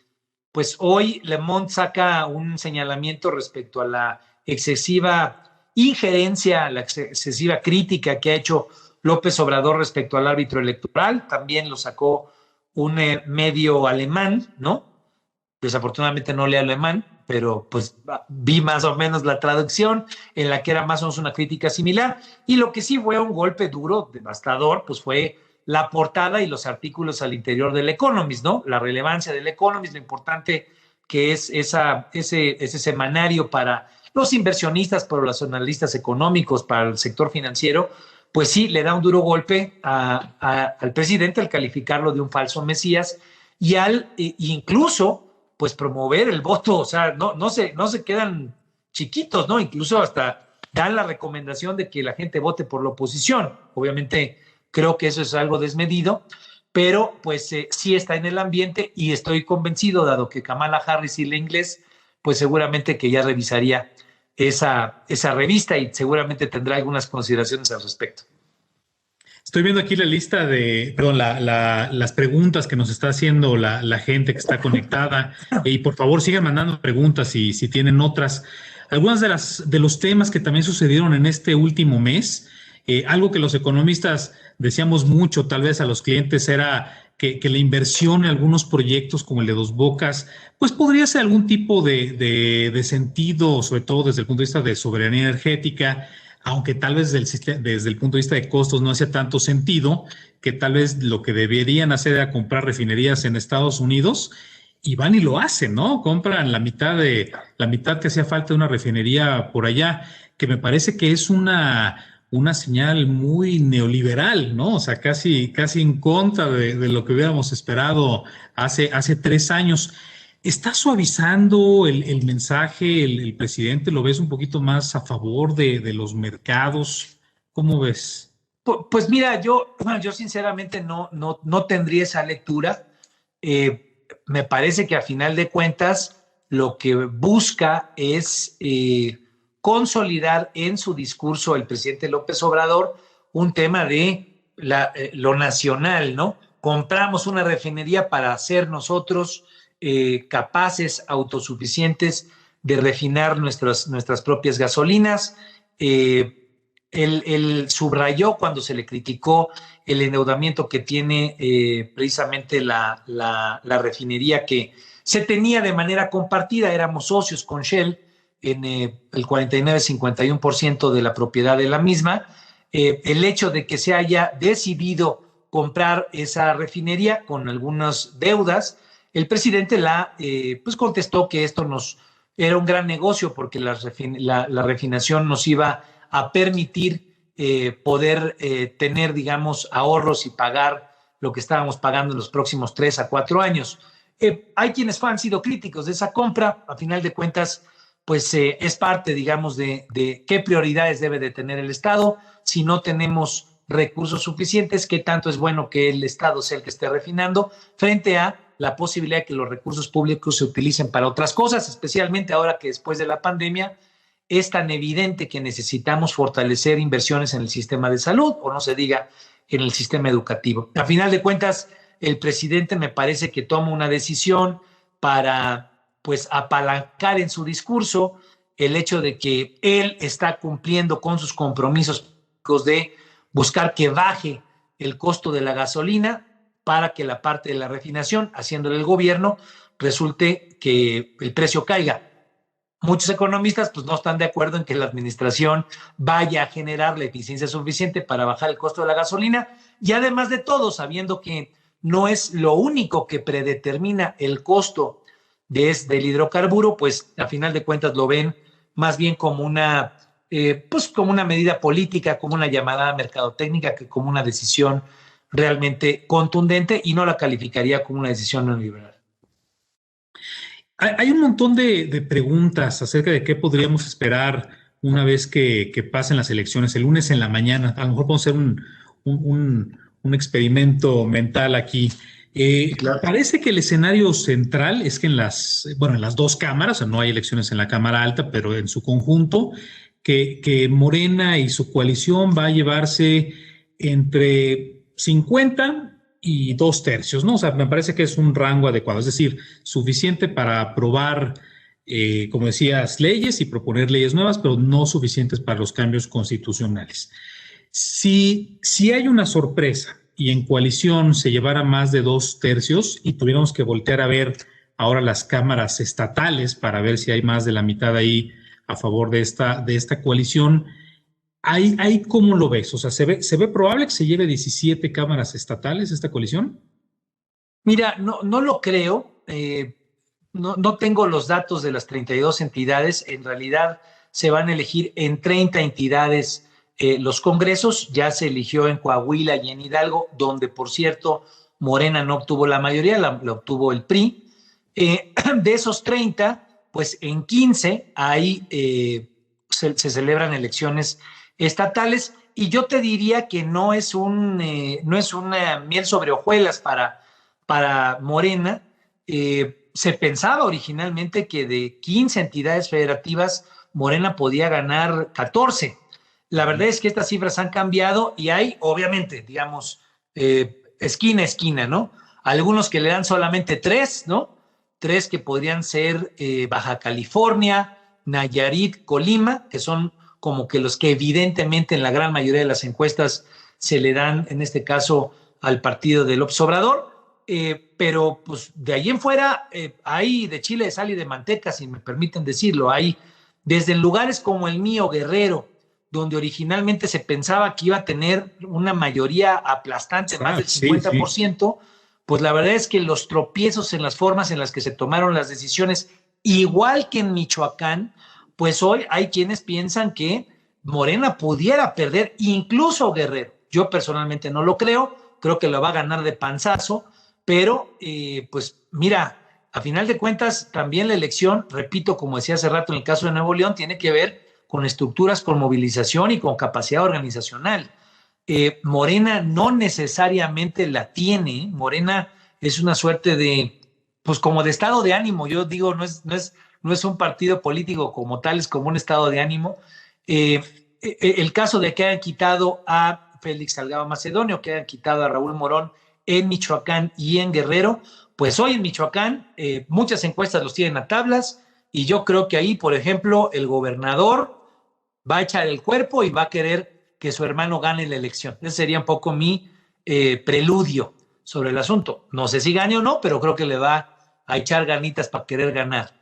pues hoy Le Monde saca un señalamiento respecto a la excesiva injerencia, la excesiva crítica que ha hecho López Obrador respecto al árbitro electoral. También lo sacó un medio alemán, ¿no? Desafortunadamente no leo alemán, pero pues vi más o menos la traducción en la que era más o menos una crítica similar. Y lo que sí fue un golpe duro, devastador, pues fue la portada y los artículos al interior del Economist, ¿no? La relevancia del Economist, lo importante que es ese semanario para los inversionistas, para los analistas económicos, para el sector financiero, pues sí, le da un duro golpe al presidente al calificarlo de un falso mesías y al incluso pues promover el voto. O sea, no se quedan chiquitos, ¿no? Incluso hasta dan la recomendación de que la gente vote por la oposición. Obviamente creo que eso es algo desmedido, pero pues sí está en el ambiente, y estoy convencido, dado que Kamala Harris y la inglés, pues seguramente que ya revisaría esa revista y seguramente tendrá algunas consideraciones al respecto. Estoy viendo aquí la lista las preguntas que nos está haciendo la gente que está conectada, y por favor sigan mandando preguntas si tienen otras. Algunas de los temas que también sucedieron en este último mes, algo que los economistas decíamos mucho tal vez a los clientes era que la inversión en algunos proyectos como el de Dos Bocas, pues podría ser algún tipo de sentido, sobre todo desde el punto de vista de soberanía energética, aunque tal vez desde el punto de vista de costos no hacía tanto sentido, que tal vez lo que deberían hacer era comprar refinerías en Estados Unidos, y van y lo hacen, ¿no? Compran la mitad que hacía falta de una refinería por allá, que me parece que es una señal muy neoliberal, ¿no? O sea, casi en contra de lo que hubiéramos esperado hace 3 años. ¿Está suavizando el mensaje el presidente? ¿Lo ves un poquito más a favor de los mercados? ¿Cómo ves? Pues mira, yo sinceramente no tendría esa lectura. Me parece que a final de cuentas lo que busca es consolidar en su discurso el presidente López Obrador un tema de lo nacional, ¿no? Compramos una refinería para ser nosotros capaces, autosuficientes de refinar nuestras propias gasolinas. Él subrayó cuando se le criticó el endeudamiento que tiene precisamente la refinería, que se tenía de manera compartida, éramos socios con Shell en el 49-51% de la propiedad de la misma, el hecho de que se haya decidido comprar esa refinería con algunas deudas, el presidente pues contestó que esto era un gran negocio porque la refinación nos iba a permitir poder tener, digamos, ahorros y pagar lo que estábamos pagando en los próximos 3 a 4 años. Hay quienes han sido críticos de esa compra. A final de cuentas, pues es parte, digamos, de qué prioridades debe de tener el Estado. Si no tenemos recursos suficientes, qué tanto es bueno que el Estado sea el que esté refinando frente a la posibilidad de que los recursos públicos se utilicen para otras cosas, especialmente ahora que después de la pandemia es tan evidente que necesitamos fortalecer inversiones en el sistema de salud, o no se diga en el sistema educativo. A final de cuentas, el presidente me parece que toma una decisión para, pues, apalancar en su discurso el hecho de que él está cumpliendo con sus compromisos de buscar que baje el costo de la gasolina para que la parte de la refinación, haciéndole el gobierno, resulte que el precio caiga. Muchos economistas pues no están de acuerdo en que la administración vaya a generar la eficiencia suficiente para bajar el costo de la gasolina, y además de todo, sabiendo que no es lo único que predetermina el costo del hidrocarburo, pues a final de cuentas lo ven más bien como como una medida política, como una llamada mercadotecnia, que como una decisión realmente contundente, y no la calificaría como una decisión neoliberal. Hay un montón de preguntas acerca de qué podríamos esperar una vez que pasen las elecciones, el lunes en la mañana. A lo mejor podemos hacer un experimento mental aquí. Claro. Parece que el escenario central es que en las dos cámaras, o sea, no hay elecciones en la Cámara Alta, pero en su conjunto, que Morena y su coalición va a llevarse entre 50 y 2/3, ¿no? O sea, me parece que es un rango adecuado, es decir, suficiente para aprobar, como decías, leyes y proponer leyes nuevas, pero no suficientes para los cambios constitucionales. Si hay una sorpresa y en coalición se llevara más de 2/3 y tuviéramos que voltear a ver ahora las cámaras estatales para ver si hay más de la mitad ahí a favor de esta coalición, ¿Ahí cómo lo ves? O sea, ¿se ve probable que se lleve 17 cámaras estatales esta coalición? Mira, no lo creo. No tengo los datos de las 32 entidades. En realidad se van a elegir en 30 entidades los congresos. Ya se eligió en Coahuila y en Hidalgo, donde, por cierto, Morena no obtuvo la mayoría, la obtuvo el PRI. De esos 30, pues en 15 ahí se celebran elecciones estatales, y yo te diría que no es una miel sobre hojuelas para Morena. Se pensaba originalmente que de 15 entidades federativas Morena podía ganar 14. La verdad es que estas cifras han cambiado y hay, obviamente, digamos, esquina a esquina, ¿no? Algunos que le dan solamente 3, ¿no? 3 que podrían ser Baja California, Nayarit, Colima, que son como que los que evidentemente en la gran mayoría de las encuestas se le dan, en este caso, al partido de López Obrador. Pero pues de ahí en fuera hay de chile, de sal y de manteca, si me permiten decirlo. Hay desde lugares como el mío, Guerrero, donde originalmente se pensaba que iba a tener una mayoría aplastante, más del 50%, pues la verdad es que los tropiezos en las formas en las que se tomaron las decisiones, igual que en Michoacán, pues hoy hay quienes piensan que Morena pudiera perder incluso Guerrero. Yo personalmente no lo creo que lo va a ganar de panzazo, pero pues mira, a final de cuentas también la elección, repito, como decía hace rato en el caso de Nuevo León, tiene que ver con estructuras, con movilización y con capacidad organizacional. Morena no necesariamente la tiene. Morena es una suerte de, pues como de estado de ánimo. Yo digo, no es un partido político como tal, es como un estado de ánimo. El caso de que hayan quitado a Félix Salgado Macedonio, que hayan quitado a Raúl Morón en Michoacán y en Guerrero, pues hoy en Michoacán muchas encuestas los tienen a tablas, y yo creo que ahí, por ejemplo, el gobernador va a echar el cuerpo y va a querer que su hermano gane la elección. Ese sería un poco mi preludio sobre el asunto. No sé si gane o no, pero creo que le va a echar ganitas para querer ganar.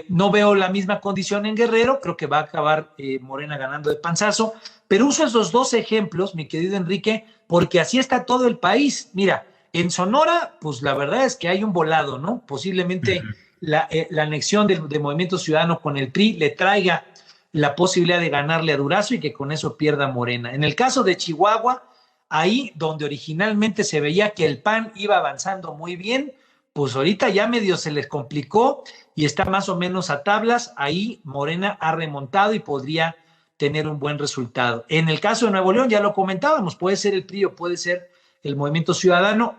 No veo la misma condición en Guerrero, creo que va a acabar Morena ganando de panzazo, pero uso esos dos ejemplos, mi querido Enrique, porque así está todo el país. Mira, en Sonora, pues la verdad es que hay un volado, ¿no? Posiblemente la anexión de Movimiento Ciudadano con el PRI le traiga la posibilidad de ganarle a Durazo y que con eso pierda Morena. En el caso de Chihuahua, ahí donde originalmente se veía que el PAN iba avanzando muy bien, pues ahorita ya medio se les complicó y está más o menos a tablas. Ahí Morena ha remontado y podría tener un buen resultado. En el caso de Nuevo León, ya lo comentábamos, puede ser el PRI o puede ser el Movimiento Ciudadano.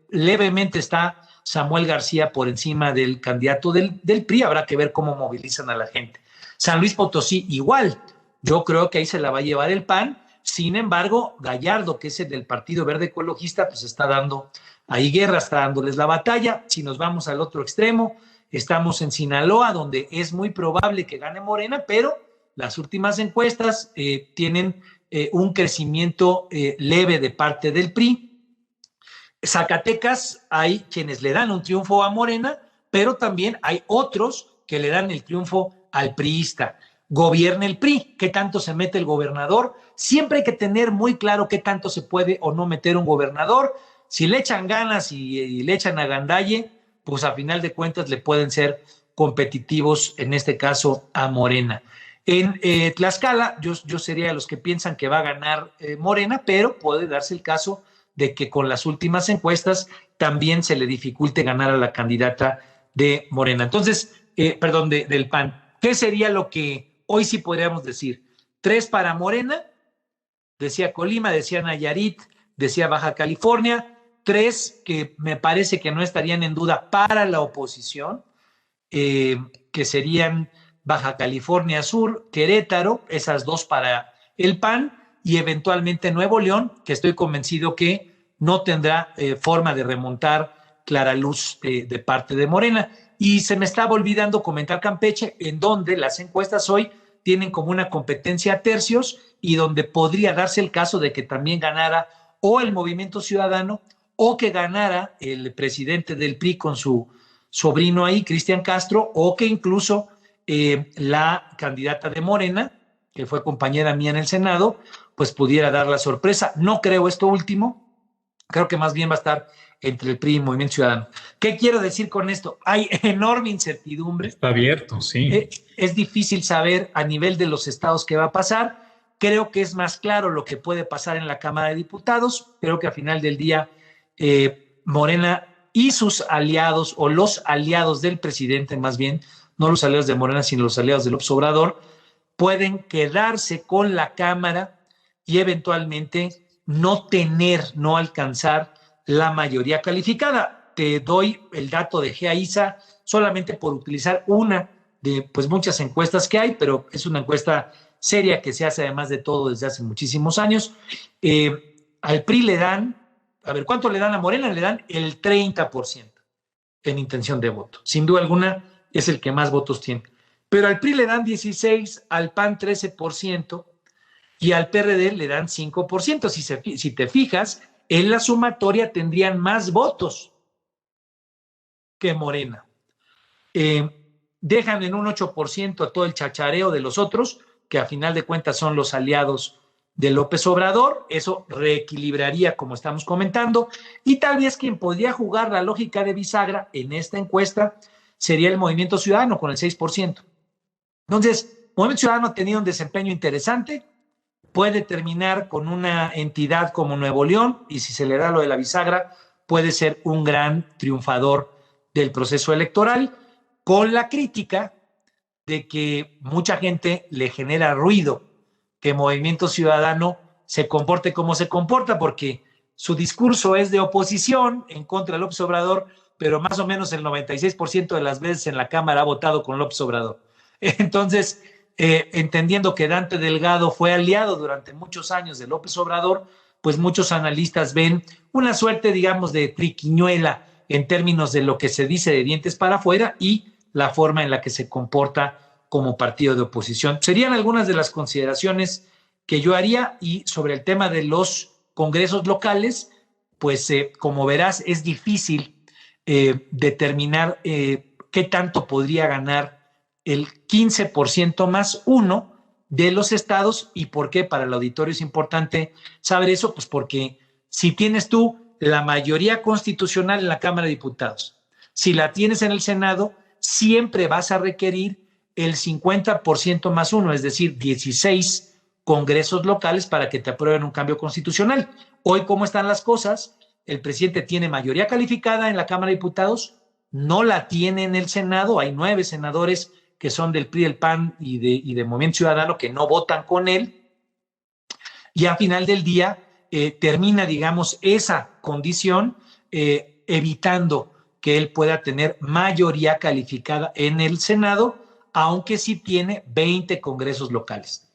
Levemente está Samuel García por encima del candidato del PRI, habrá que ver cómo movilizan a la gente. San Luis Potosí igual, yo creo que ahí se la va a llevar el PAN. Sin embargo, Gallardo, que es el del Partido Verde Ecologista, pues está dando ahí guerra, está dándoles la batalla. Si nos vamos al otro extremo, estamos en Sinaloa, donde es muy probable que gane Morena, pero las últimas encuestas tienen un crecimiento leve de parte del PRI. Zacatecas, hay quienes le dan un triunfo a Morena, pero también hay otros que le dan el triunfo al priista. Gobierna el PRI, ¿qué tanto se mete el gobernador? Siempre hay que tener muy claro qué tanto se puede o no meter un gobernador. Si le echan ganas y le echan agandalle, pues a final de cuentas le pueden ser competitivos, en este caso a Morena. En Tlaxcala, yo sería de los que piensan que va a ganar Morena, pero puede darse el caso de que con las últimas encuestas también se le dificulte ganar a la candidata de Morena. Entonces, del PAN. ¿Qué sería lo que hoy sí podríamos decir? 3 para Morena, decía Colima, decía Nayarit, decía Baja California, 3 que me parece que no estarían en duda para la oposición, que serían Baja California Sur, Querétaro, esas 2 para el PAN, y eventualmente Nuevo León, que estoy convencido que no tendrá forma de remontar clara luz de parte de Morena. Y se me estaba olvidando comentar Campeche, en donde las encuestas hoy tienen como una competencia a tercios y donde podría darse el caso de que también ganara o el Movimiento Ciudadano o que ganara el presidente del PRI con su sobrino ahí, Cristian Castro, o que incluso la candidata de Morena, que fue compañera mía en el Senado, pues pudiera dar la sorpresa. No creo esto último, creo que más bien va a estar entre el PRI y Movimiento Ciudadano. ¿Qué quiero decir con esto? Hay enorme incertidumbre. Está abierto, sí. Es difícil saber a nivel de los estados qué va a pasar. Creo que es más claro lo que puede pasar en la Cámara de Diputados. Creo que al final del día Morena y sus aliados, o los aliados del presidente más bien, no los aliados de Morena, sino los aliados de López Obrador, pueden quedarse con la Cámara y eventualmente no alcanzar la mayoría calificada. Te doy el dato de GEAISA solamente por utilizar una de pues muchas encuestas que hay, pero es una encuesta seria que se hace además de todo desde hace muchísimos años. Al PRI le dan, a ver, ¿cuánto le dan a Morena? Le dan el 30% en intención de voto. Sin duda alguna es el que más votos tiene. Pero al PRI le dan 16%, al PAN 13% y al PRD le dan 5%. Si te fijas, en la sumatoria tendrían más votos que Morena. Dejan en un 8% a todo el chachareo de los otros, que a final de cuentas son los aliados de López Obrador. Eso reequilibraría, como estamos comentando, y tal vez quien podría jugar la lógica de bisagra en esta encuesta sería el Movimiento Ciudadano con el 6%. Entonces, Movimiento Ciudadano ha tenido un desempeño interesante, puede terminar con una entidad como Nuevo León, y si se le da lo de la bisagra, puede ser un gran triunfador del proceso electoral, con la crítica de que mucha gente le genera ruido que Movimiento Ciudadano se comporte como se comporta, porque su discurso es de oposición en contra de López Obrador, pero más o menos el 96% de las veces en la Cámara ha votado con López Obrador. Entonces, entendiendo que Dante Delgado fue aliado durante muchos años de López Obrador, pues muchos analistas ven una suerte, digamos, de triquiñuela en términos de lo que se dice de dientes para afuera y la forma en la que se comporta como partido de oposición. Serían algunas de las consideraciones que yo haría. Y sobre el tema de los congresos locales, pues como verás, es difícil determinar qué tanto podría ganar el 15% más uno de los estados. ¿Y por qué? Para el auditorio es importante saber eso, pues porque si tienes tú la mayoría constitucional en la Cámara de Diputados, si la tienes en el Senado, siempre vas a requerir el 50% más uno, es decir, 16 congresos locales para que te aprueben un cambio constitucional. Hoy, ¿cómo están las cosas? El presidente tiene mayoría calificada en la Cámara de Diputados, no la tiene en el Senado, hay 9 senadores que son del PRI, del PAN y de Movimiento Ciudadano que no votan con él, y a final del día termina, digamos, esa condición evitando que él pueda tener mayoría calificada en el Senado, aunque sí tiene 20 congresos locales.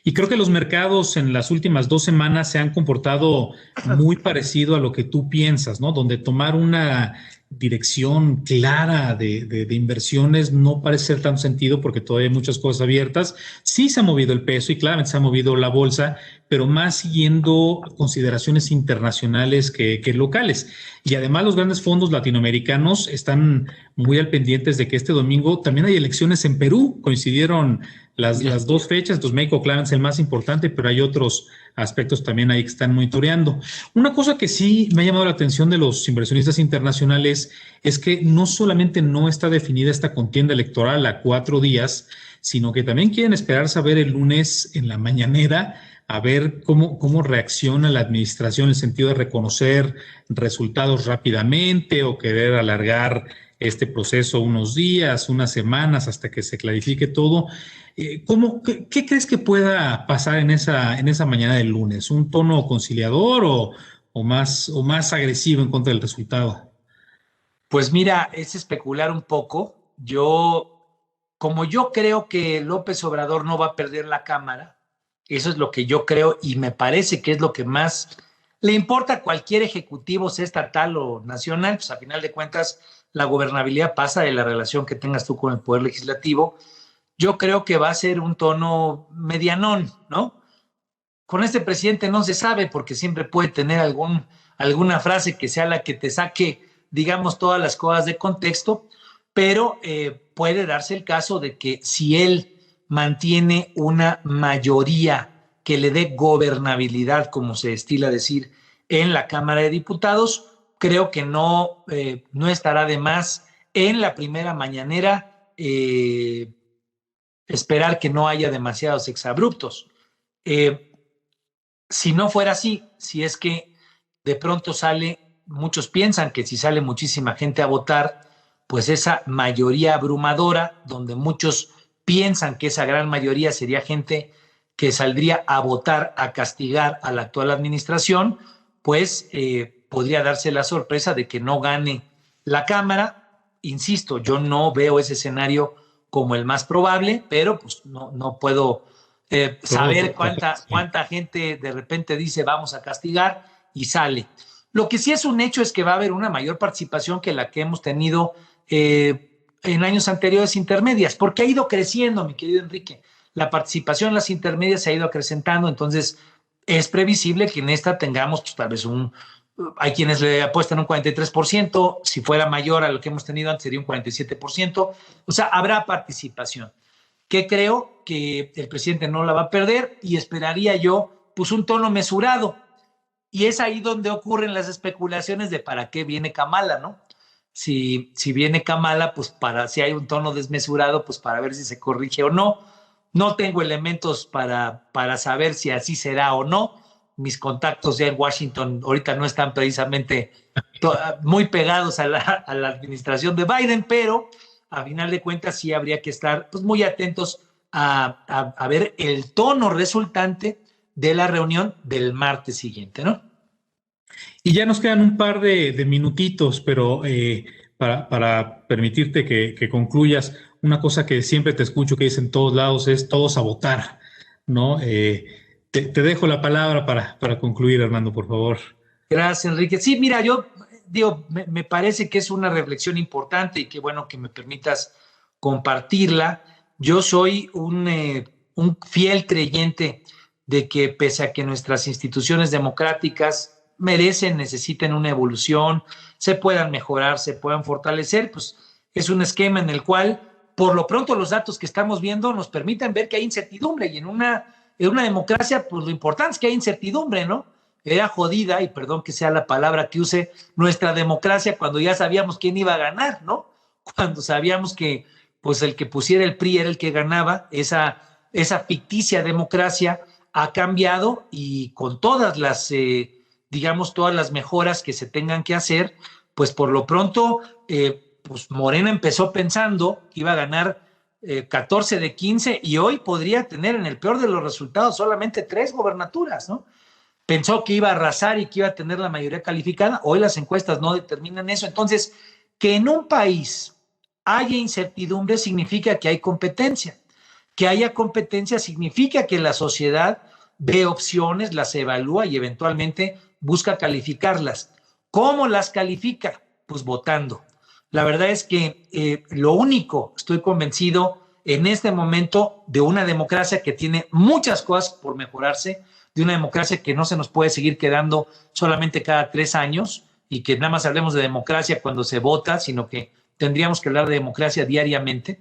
Y creo que los mercados en las últimas 2 semanas se han comportado muy parecido a lo que tú piensas, ¿no? Donde tomar una dirección clara de inversiones no parece ser tan sentido porque todavía hay muchas cosas abiertas. Sí se ha movido el peso y claramente se ha movido la bolsa, pero más siguiendo consideraciones internacionales que locales. Y además los grandes fondos latinoamericanos están muy al pendientes de que este domingo también hay elecciones en Perú. Coincidieron las 2 fechas, entonces México claramente es el más importante, pero hay otros aspectos también ahí que están monitoreando. Una cosa que sí me ha llamado la atención de los inversionistas internacionales es que no solamente no está definida esta contienda electoral a 4 días, sino que también quieren esperar saber el lunes en la mañanera a ver cómo reacciona la administración en el sentido de reconocer resultados rápidamente o querer alargar este proceso unos días, unas semanas hasta que se clarifique todo. ¿Qué crees que pueda pasar en esa mañana del lunes? ¿Un tono conciliador o más agresivo en contra del resultado? Pues mira, es especular un poco. Como yo creo que López Obrador no va a perder la Cámara, eso es lo que yo creo y me parece que es lo que más le importa a cualquier ejecutivo, sea estatal o nacional, pues a final de cuentas la gobernabilidad pasa de la relación que tengas tú con el Poder Legislativo. Yo creo que va a ser un tono medianón, ¿no? Con este presidente no se sabe porque siempre puede tener alguna frase que sea la que te saque, digamos, todas las cosas de contexto, pero puede darse el caso de que si él mantiene una mayoría que le dé gobernabilidad, como se estila decir, en la Cámara de Diputados, creo que no estará de más en la primera mañanera esperar que no haya demasiados exabruptos. Si no fuera así, si es que de pronto muchos piensan que si sale muchísima gente a votar, pues esa mayoría abrumadora, donde muchos piensan que esa gran mayoría sería gente que saldría a votar, a castigar a la actual administración, pues podría darse la sorpresa de que no gane la Cámara. Insisto, yo no veo ese escenario como el más probable, pero pues no puedo saber cuánta gente de repente dice vamos a castigar y sale. Lo que sí es un hecho es que va a haber una mayor participación que la que hemos tenido en años anteriores intermedias, porque ha ido creciendo, mi querido Enrique. La participación en las intermedias se ha ido acrecentando, entonces es previsible que en esta tengamos pues, tal vez hay quienes le apuestan un 43%, si fuera mayor a lo que hemos tenido antes sería un 47%, o sea, habrá participación, que creo que el presidente no la va a perder y esperaría yo pues un tono mesurado, y es ahí donde ocurren las especulaciones de para qué viene Kamala, ¿no? Si viene Kamala, pues si hay un tono desmesurado, pues para ver si se corrige o no. No tengo elementos para saber si así será o no. Mis contactos ya en Washington ahorita no están precisamente muy pegados a la administración de Biden, pero a final de cuentas sí habría que estar pues, muy atentos a ver el tono resultante de la reunión del martes siguiente, ¿no? Y ya nos quedan un par de minutitos, pero para permitirte que concluyas, una cosa que siempre te escucho que dicen en todos lados es todos a votar, ¿no? Te dejo la palabra para concluir, Armando, por favor. Gracias, Enrique. Sí, mira, yo digo, me parece que es una reflexión importante y qué bueno que me permitas compartirla. Yo soy un fiel creyente de que pese a que nuestras instituciones democráticas necesiten una evolución, se puedan mejorar, se puedan fortalecer, pues es un esquema en el cual por lo pronto los datos que estamos viendo nos permiten ver que hay incertidumbre, y en una democracia pues lo importante es que hay incertidumbre, ¿no? Era jodida, y perdón que sea la palabra que use, nuestra democracia cuando ya sabíamos quién iba a ganar, ¿no? Cuando sabíamos que pues el que pusiera el PRI era el que ganaba. Esa ficticia democracia ha cambiado, y con todas las, digamos, todas las mejoras que se tengan que hacer, pues por lo pronto, pues Morena empezó pensando que iba a ganar 14 de 15, y hoy podría tener en el peor de los resultados solamente 3 gobernaturas, ¿no? Pensó que iba a arrasar y que iba a tener la mayoría calificada. Hoy las encuestas no determinan eso. Entonces, que en un país haya incertidumbre significa que hay competencia. Que haya competencia significa que la sociedad ve opciones, las evalúa y eventualmente busca calificarlas. ¿Cómo las califica? Pues votando. La verdad es que lo único, estoy convencido en este momento, de una democracia que tiene muchas cosas por mejorarse, de una democracia que no se nos puede seguir quedando solamente cada 3 años, y que nada más hablemos de democracia cuando se vota, sino que tendríamos que hablar de democracia diariamente.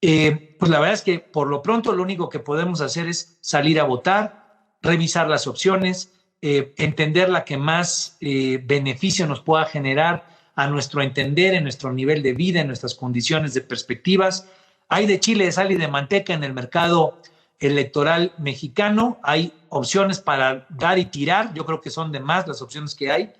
Pues la verdad es que por lo pronto lo único que podemos hacer es salir a votar, revisar las opciones, entender la que más beneficio nos pueda generar a nuestro entender, en nuestro nivel de vida, en nuestras condiciones de perspectivas. Hay de chile, de sal y de manteca en el mercado electoral mexicano. Hay opciones para dar y tirar. Yo creo que son de más las opciones que hay,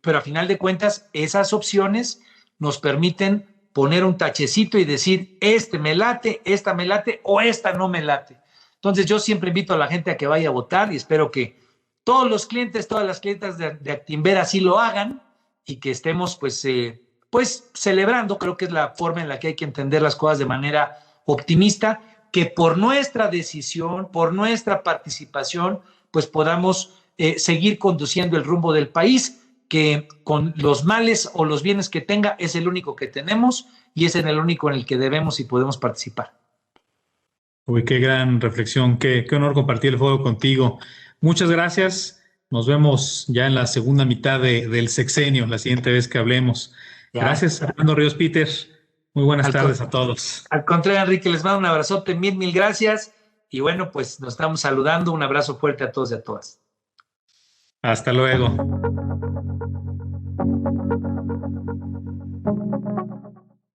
pero a final de cuentas esas opciones nos permiten poner un tachecito y decir, este me late, esta me late, o esta no me late. Entonces yo siempre invito a la gente a que vaya a votar, y espero que todos los clientes, todas las clientas de Actinver así lo hagan, y que estemos pues celebrando. Creo que es la forma en la que hay que entender las cosas, de manera optimista, que por nuestra decisión, por nuestra participación, pues podamos seguir conduciendo el rumbo del país, que con los males o los bienes que tenga es el único que tenemos, y es el único en el que debemos y podemos participar. Uy, qué gran reflexión, qué honor compartir el fuego contigo. Muchas gracias. Nos vemos ya en la segunda mitad del sexenio, la siguiente vez que hablemos. Ya. Gracias, Armando Ríos Peter. Muy buenas tardes a todos. Al contrario, Enrique, les mando un abrazote, mil gracias. Y bueno, pues nos estamos saludando. Un abrazo fuerte a todos y a todas. Hasta luego.